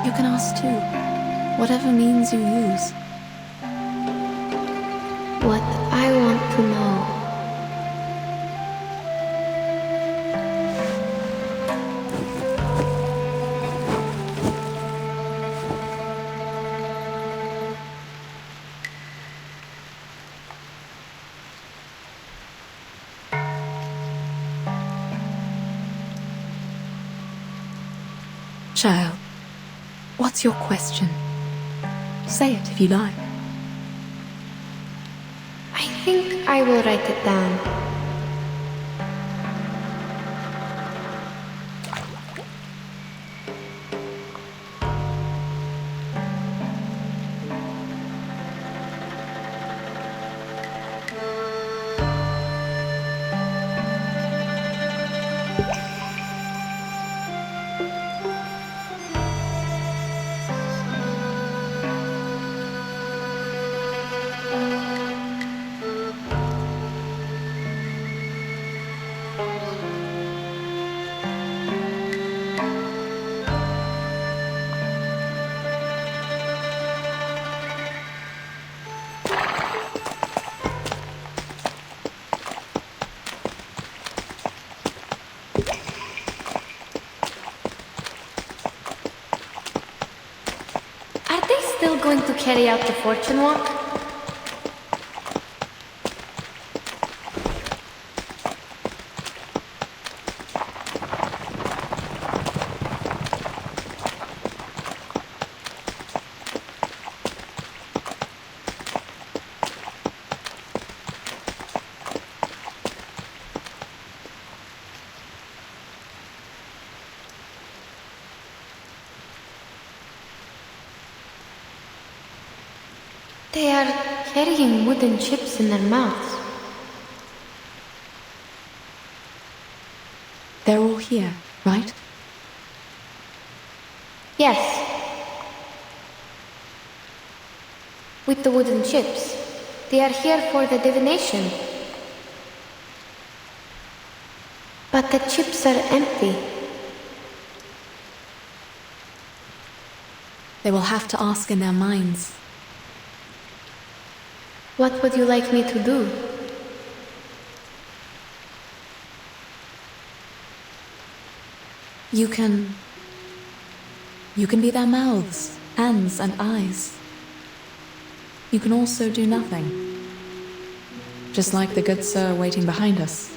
You can ask too, whatever means you use. What I want to know. Child, what's your question? Say it if you like. I think I will write it down. Are they still going to carry out the fortune walk? They are carrying wooden chips in their mouths. They're all here, right? Yes. With the wooden chips. They are here for the divination. But the chips are empty. They will have to ask in their minds. What would you like me to do? You can be their mouths, hands and eyes. You can also do nothing. Just like the good sir waiting behind us.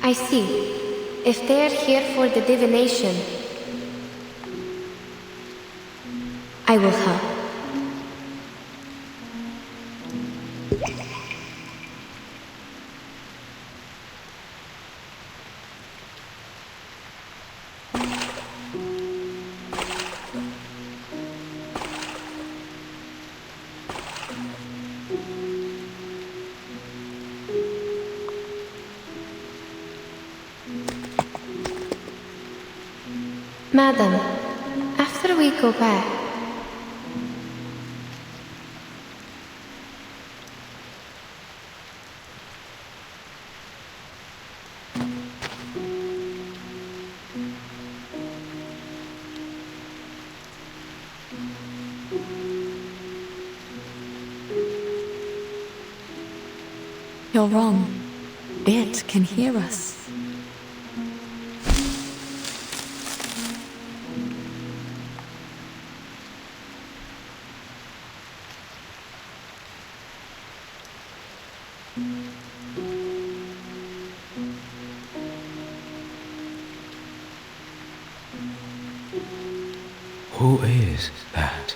I see. If they're here for the divination, I will help. Madam, after we go back, You're wrong. It can hear us. Who is that?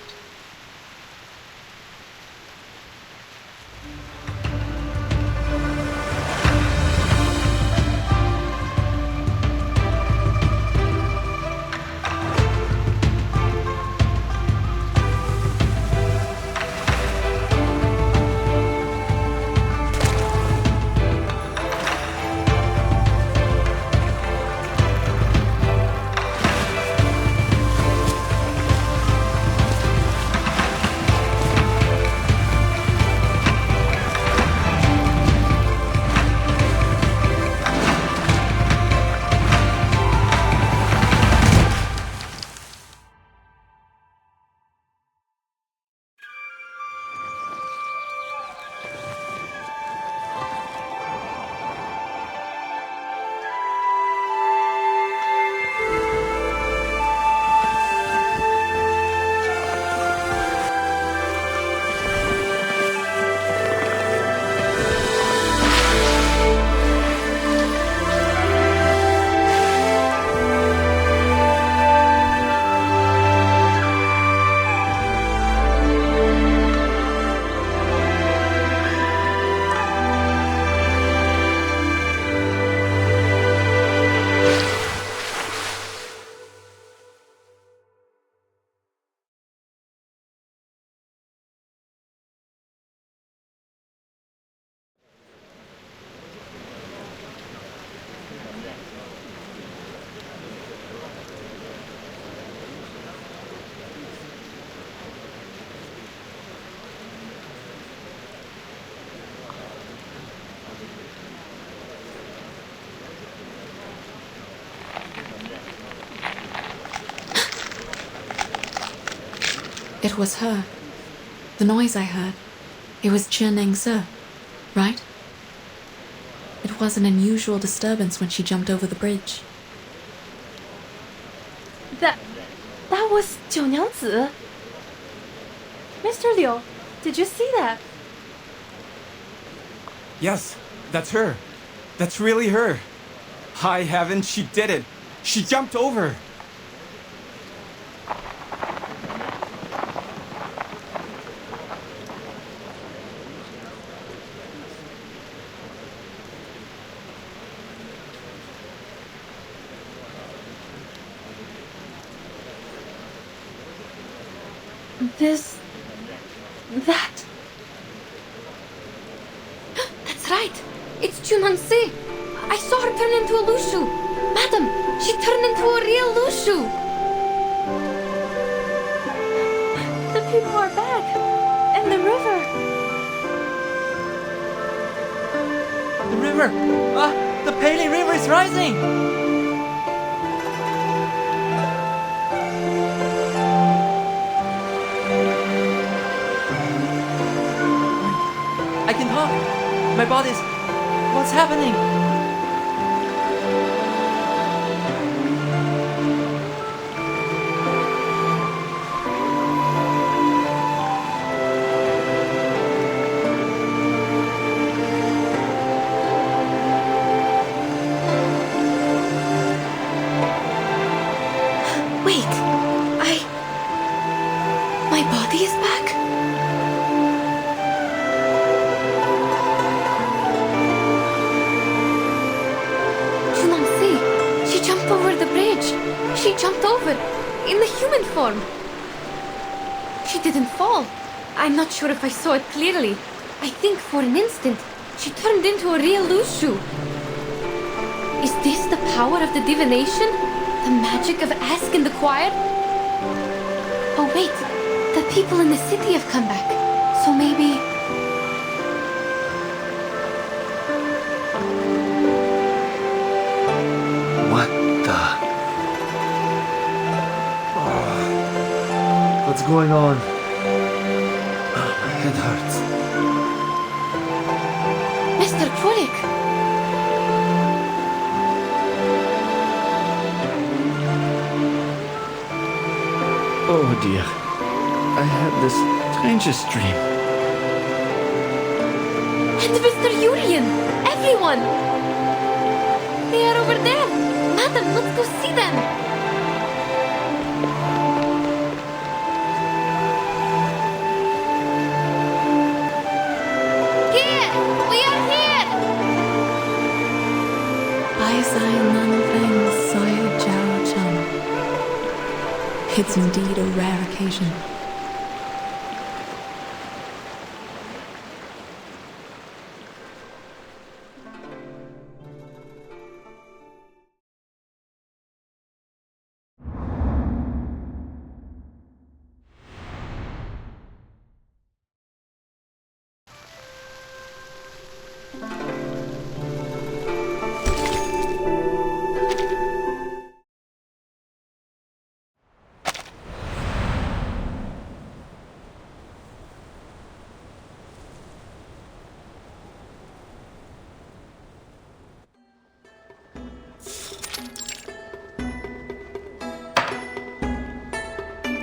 It was her. The noise I heard. It was Chen Ze, right? It was an unusual disturbance when she jumped over the bridge. That was 九娘子. Mr. Liu, did you see that? Yes, that's her. That's really her. High heaven, she did it. She jumped over. That. That's right. It's Chunansi. I saw her turn into a Lushu. Madam, she turned into a real Lushu. The people are back. And the river. The river! The Pele River is rising! I can talk! My body's... What's happening? My body is back? Junansi, she jumped over the bridge. She jumped over, in the human form. She didn't fall. I'm not sure if I saw it clearly. I think for an instant, she turned into a real Lushu. Is this the power of the divination? The magic of Ask in the choir? Oh wait, the people in the city have come back. So maybe... What the... Oh, what's going on? My head hurts. Mr. Krolik! Oh dear. I had the strangest dream. And Mr. Urian! Everyone! They are over there! Madam, let's go see them! Here! We are here! Aizai Nanfeng Soya Jiao Chum. It's indeed a rare occasion.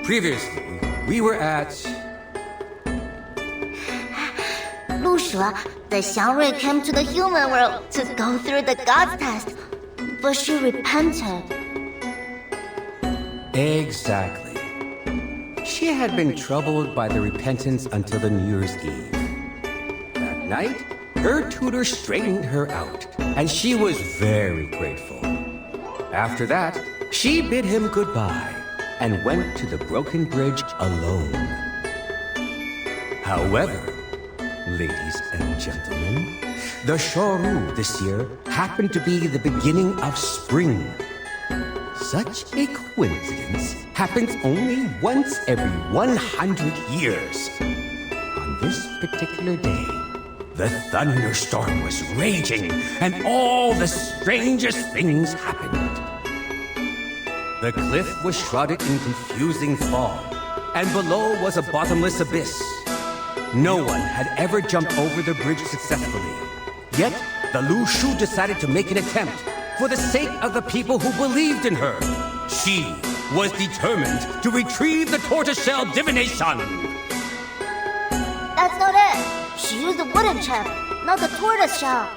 Previously, we were at... 陆蛇, the Shuori came to the human world to go through the God's test, but she repented. Exactly. She had been troubled by the repentance until the New Year's Eve. That night, her tutor straightened her out, and she was very grateful. After that, she bid him goodbye and went to the broken bridge alone. However, ladies and gentlemen, the Shuori this year happened to be the beginning of spring. Such a coincidence happens only once every 100 years. On this particular day, the thunderstorm was raging and all the strangest things happened. The cliff was shrouded in confusing fog, and below was a bottomless abyss. No one had ever jumped over the bridge successfully. Yet, the Lushu decided to make an attempt for the sake of the people who believed in her. She was determined to retrieve the tortoiseshell divination. That's not it. She used the wooden chip, not the tortoise shell.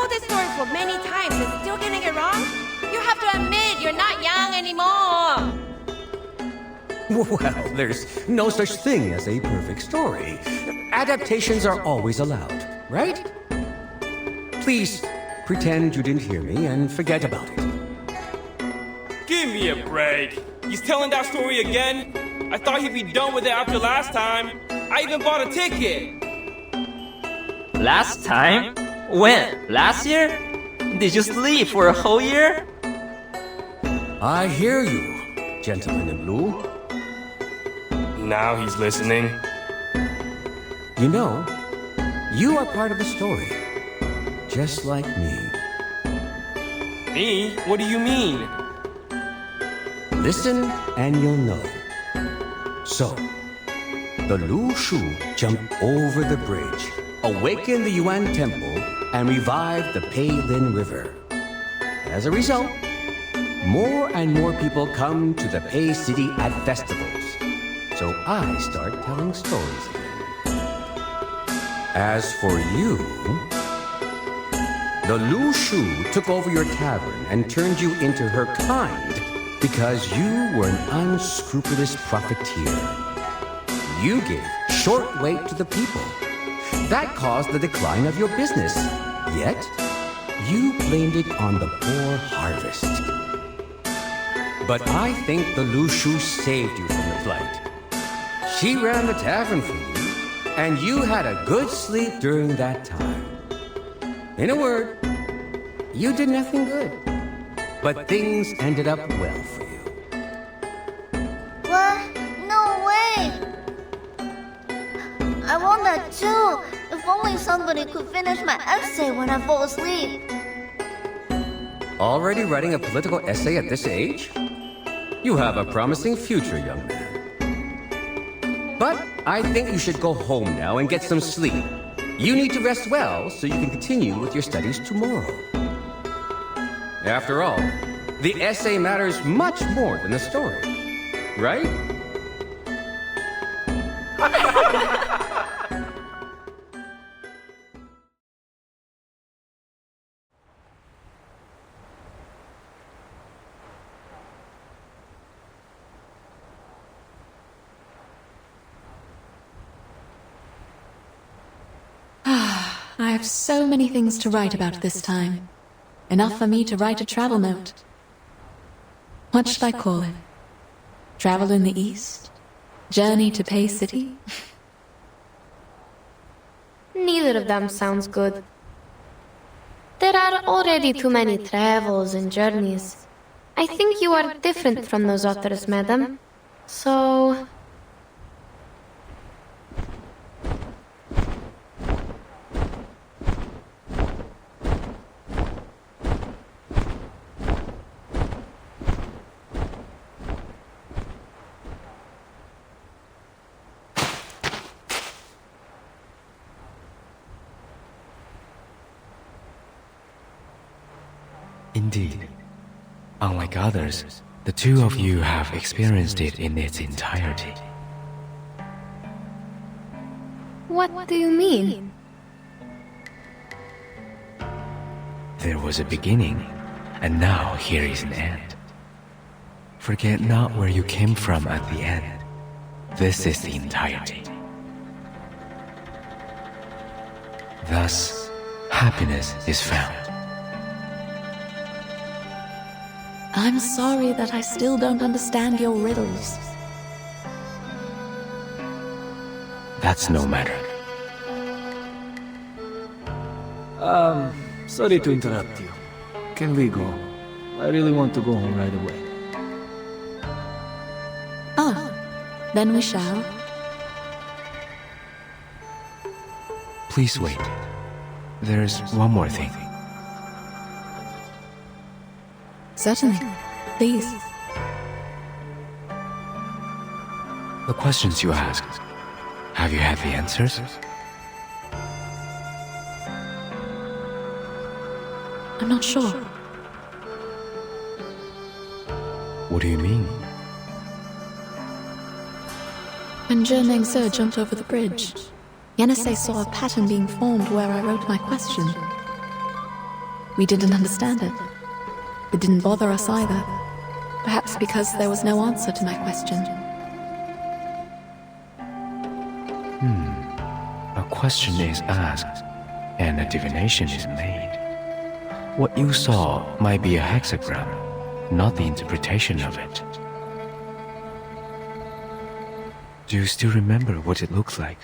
This story for many times and still getting it wrong? You have to admit you're not young anymore. Well, there's no such thing as a perfect story. Adaptations are always allowed, right? Please pretend you didn't hear me and forget about it. Give me a break. He's telling that story again? I thought he'd be done with it after last time. I even bought a ticket. Last time? When? Last year? Did you sleep for a whole year? I hear you, gentleman in blue. Now he's listening. You know, you are part of the story, just like me. Me? What do you mean? Listen and you'll know. So, the Lu Shu jumped over the bridge, awakened the Yuan Temple, and revived the Peilin River. As a result, more and more people come to the Pei City at festivals. So I start telling stories again. As for you, the Lu Shu took over your tavern and turned you into her kind because you were an unscrupulous profiteer. You gave short weight to the people. That caused the decline of your business. Yet, you blamed it on the poor harvest. But I think the Lu Shu saved you from the plight. She ran the tavern for you, and you had a good sleep during that time. In a word, you did nothing good. But things ended up well for you. What? No way! I want that too. If only somebody could finish my essay when I fall asleep. Already writing a political essay at this age? You have a promising future, young man. But I think you should go home now and get some sleep. You need to rest well so you can continue with your studies tomorrow. After all, the essay matters much more than the story, right? I have so many things to write about this time. Enough for me to write a travel note. What should I call it? Travel in the East? Journey to Pei City? Neither of them sounds good. There are already too many travels and journeys. I think you are different from those others, madam. So... Indeed. Unlike others, the two of you have experienced it in its entirety. What do you mean? There was a beginning, and now here is an end. Forget not where you came from at the end. This is the entirety. Thus, happiness is found. I'm sorry that I still don't understand your riddles. That's no matter. Sorry to interrupt you. Can we go? I really want to go home right away. Oh, then we shall. Please wait. There's one more thing. Certainly. Please. The questions you asked, have you had the answers? I'm not sure. What do you mean? When Zhe Nengze jumped over the bridge, Yenisei saw a pattern being formed where I wrote my question. We didn't understand it. It didn't bother us either. Perhaps because there was no answer to my question. A question is asked, and a divination is made. What you saw might be a hexagram, not the interpretation of it. Do you still remember what it looked like?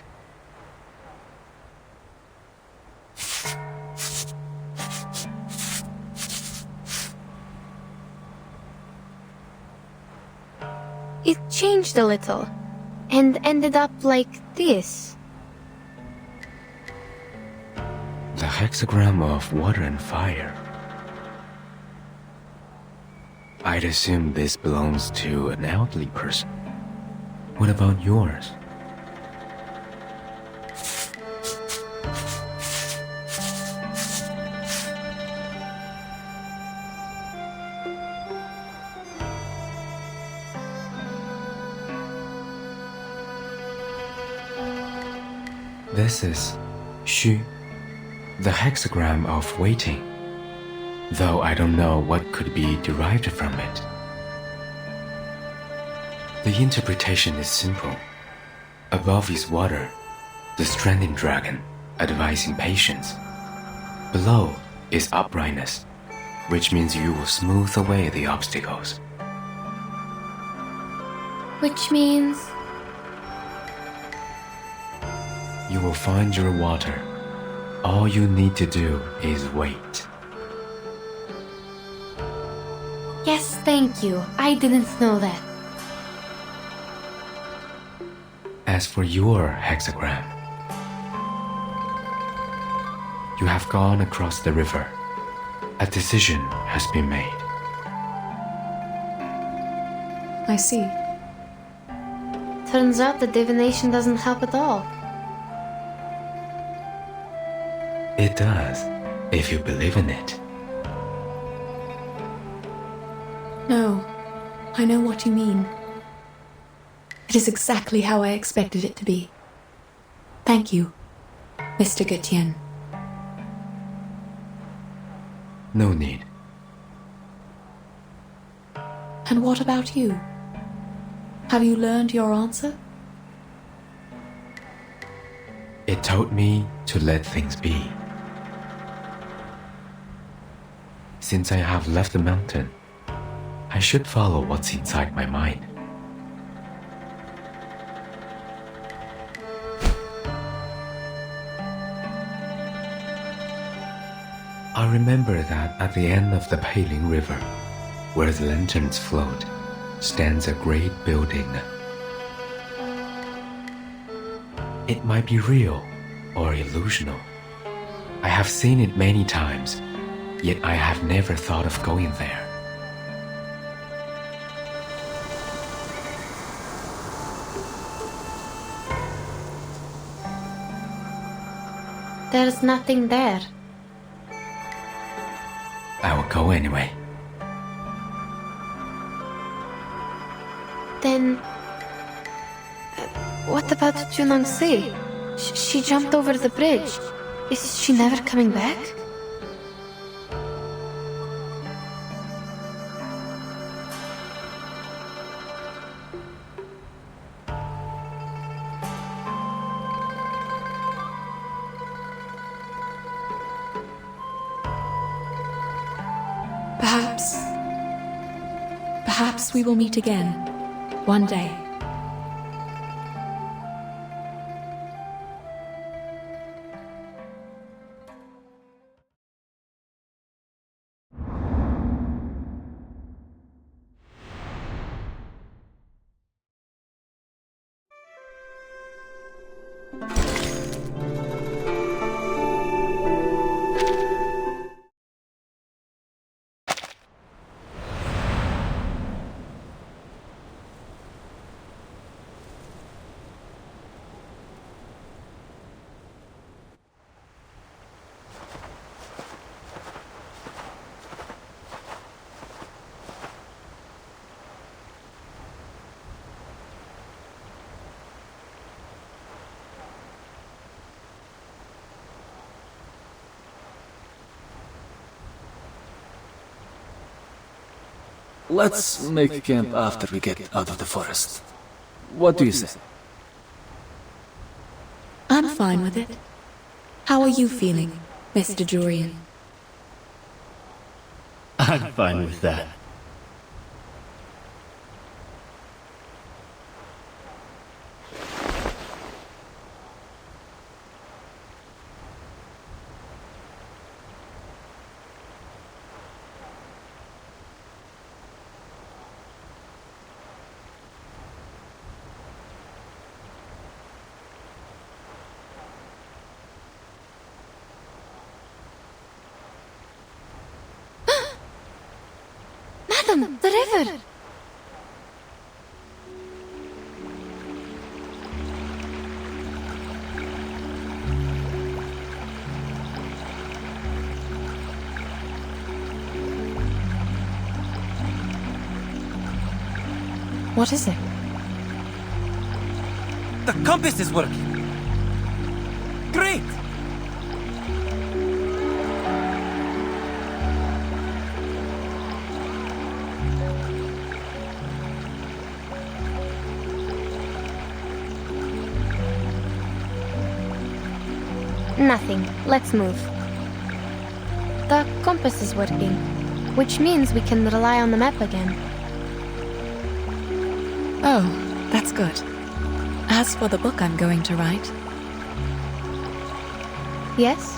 It changed a little, and ended up like this. a hexagram of water and fire. I'd assume this belongs to an elderly person. What about yours? This is Shu, the hexagram of waiting, though I don't know what could be derived from it. The interpretation is simple. Above is water, the strengthening dragon, advising patience. Below is uprightness, which means you will smooth away the obstacles. Which means... You will find your water. All you need to do is wait. Yes, thank you. I didn't know that. As for your hexagram, you have gone across the river. A decision has been made. I see. Turns out the divination doesn't help at all. It does, if you believe in it. No, I know what you mean. It is exactly how I expected it to be. Thank you, Mr. Gutian. No need. And what about you? Have you learned your answer? It told me to let things be. Since I have left the mountain, I should follow what's inside my mind. I remember that at the end of the Peiling River, where the lanterns float, stands a great building. It might be real or illusional. I have seen it many times, yet I have never thought of going there. There's nothing there. I will go anyway. Then... what about Junangsi? She jumped over the bridge. Is she never coming back? Perhaps we will meet again, one day. Let's make camp after we get out of the forest. What do you say? I'm fine with it. How are you feeling, Mr. Jurian? I'm fine with that. Madam, the river! What is it? The compass is working! Great! Nothing. Let's move. The compass is working, which means we can rely on the map again. Oh, that's good. As for the book I'm going to write... Yes?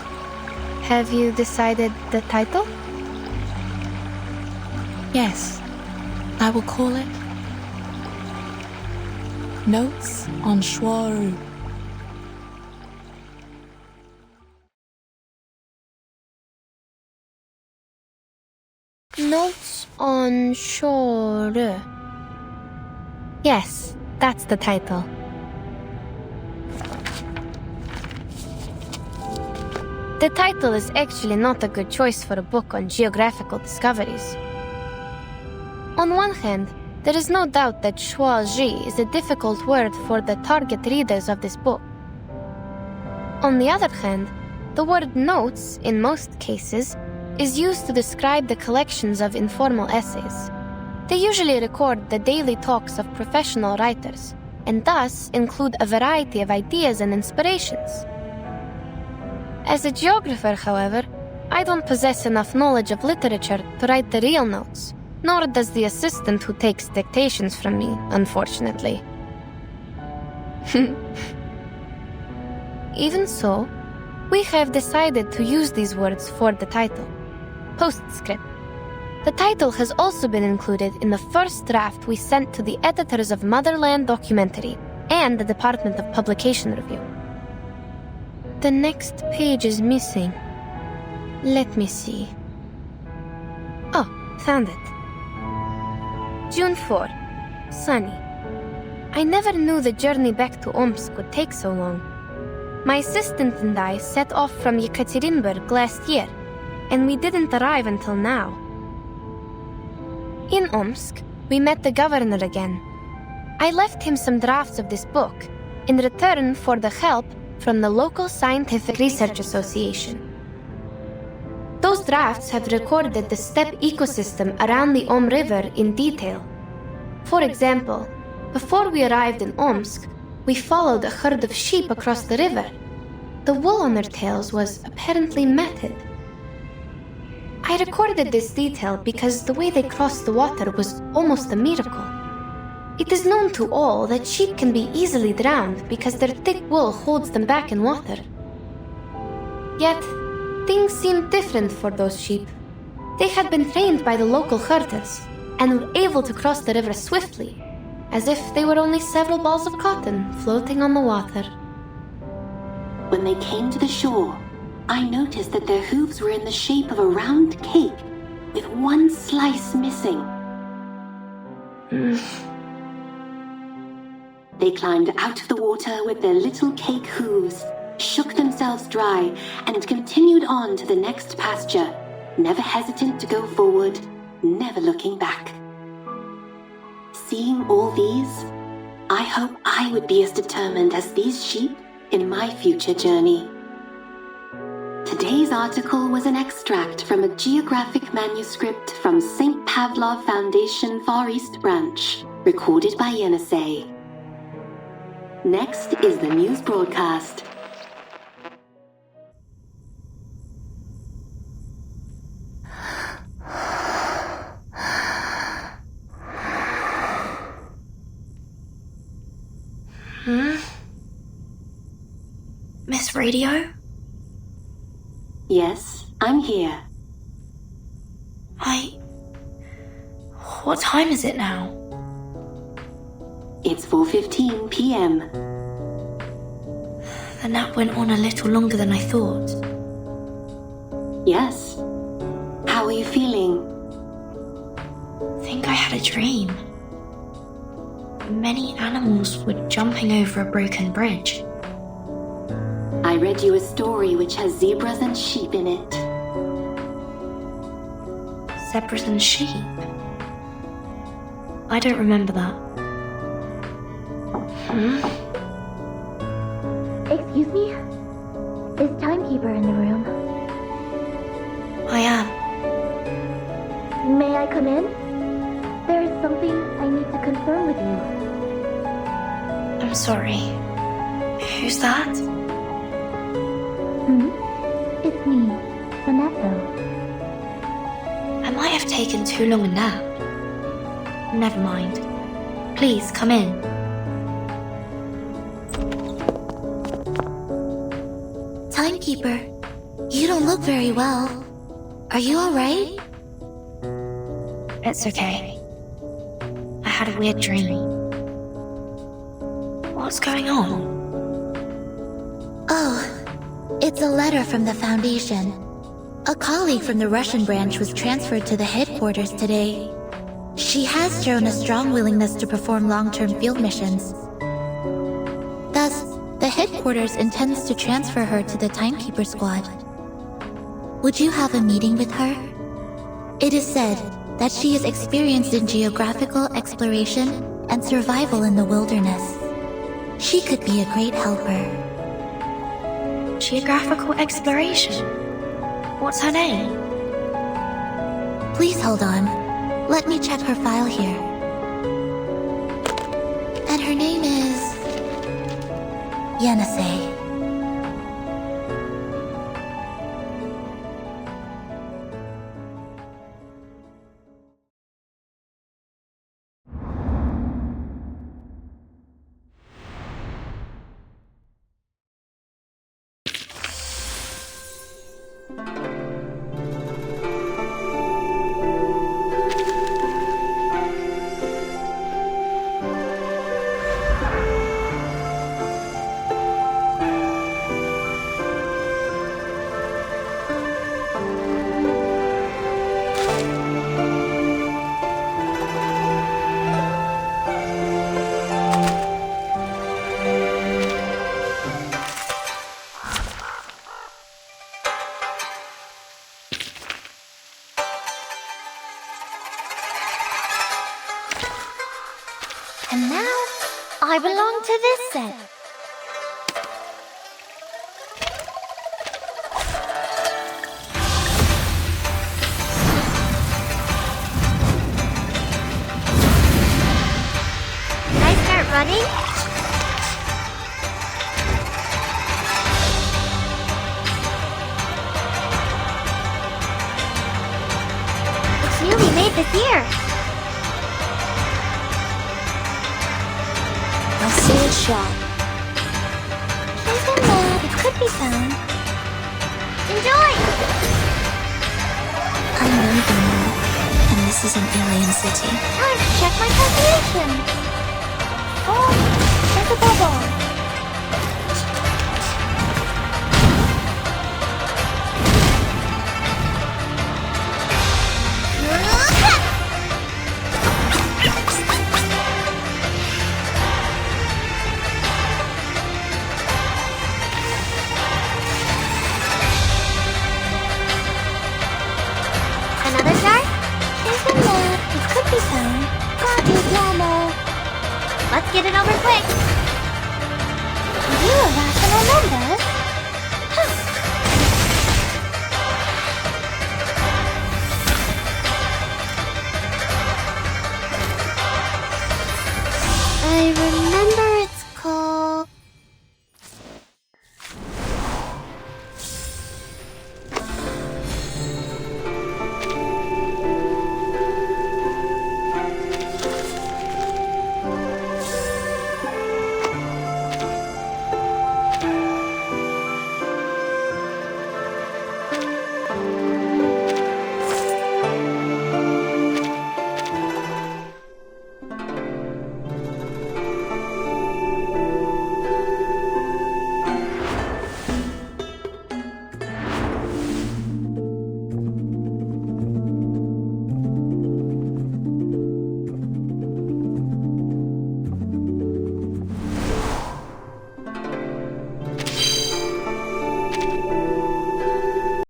Have you decided the title? Yes. I will call it... Notes on Shuori. Notes on Shuori. Yes, that's the title. The title is actually not a good choice for a book on geographical discoveries. On one hand, there is no doubt that Shuori is a difficult word for the target readers of this book. On the other hand, the word notes, in most cases, is used to describe the collections of informal essays. They usually record the daily talks of professional writers, and thus include a variety of ideas and inspirations. As a geographer, however, I don't possess enough knowledge of literature to write the real notes, nor does the assistant who takes dictations from me, unfortunately. Even so, we have decided to use these words for the title. Postscript. The title has also been included in the first draft we sent to the editors of Motherland Documentary and the Department of Publication Review. The next page is missing. Let me see. Oh, found it. June 4. Sunny. I never knew the journey back to Omsk would take so long. My assistant and I set off from Yekaterinburg last year, and we didn't arrive until now. In Omsk, we met the governor again. I left him some drafts of this book in return for the help from the local Scientific Research Association. Those drafts have recorded the steppe ecosystem around the Om River in detail. For example, before we arrived in Omsk, we followed a herd of sheep across the river. The wool on their tails was apparently matted. I recorded this detail because the way they crossed the water was almost a miracle. It is known to all that sheep can be easily drowned because their thick wool holds them back in water. Yet, things seemed different for those sheep. They had been trained by the local herders and were able to cross the river swiftly, as if they were only several balls of cotton floating on the water. When they came to the shore, I noticed that their hooves were in the shape of a round cake, with one slice missing. They climbed out of the water with their little cake hooves, shook themselves dry, and continued on to the next pasture, never hesitant to go forward, never looking back. Seeing all these, I hope I would be as determined as these sheep in my future journey. Today's article was an extract from a geographic manuscript from St. Pavlov Foundation Far East Branch, recorded by Yenisei. Next is the news broadcast. Miss Radio? Yes, I'm here. What time is it now? It's 4:15 p.m. The nap went on a little longer than I thought. Yes. How are you feeling? had a dream. Many animals were jumping over a broken bridge. I read you a story which has zebras and sheep in it. Zebras and sheep? I don't remember that. Excuse me? Is Timekeeper in the room? I am. May I come in? There is something I need to confirm with you. I'm sorry. Who's that? It's me, Sonetto. I might have taken too long a nap. Never mind. Please, come in. Timekeeper, you don't look very well. Are you alright? It's okay. I had a weird dream. What's going on? Oh, it's a letter from the Foundation. A colleague from the Russian branch was transferred to the headquarters today. She has shown a strong willingness to perform long-term field missions. Thus, the headquarters intends to transfer her to the Timekeeper squad. Would you have a meeting with her? It is said that she is experienced in geographical exploration and survival in the wilderness. She could be a great helper. Geographical exploration? What's her name? Please hold on. Let me check her file here. And her name is... Yenisei. And now, I belong to this set. Can I start running? It's newly made this year. I'll see a shot. Isn't that it could be found? Enjoy! I'm leaving now, and this is an alien city. Time to check my calculation. Oh, there's a bubble. Another jar? Isn't that it could be found? God is normal. Let's get it over quick. You a rational member.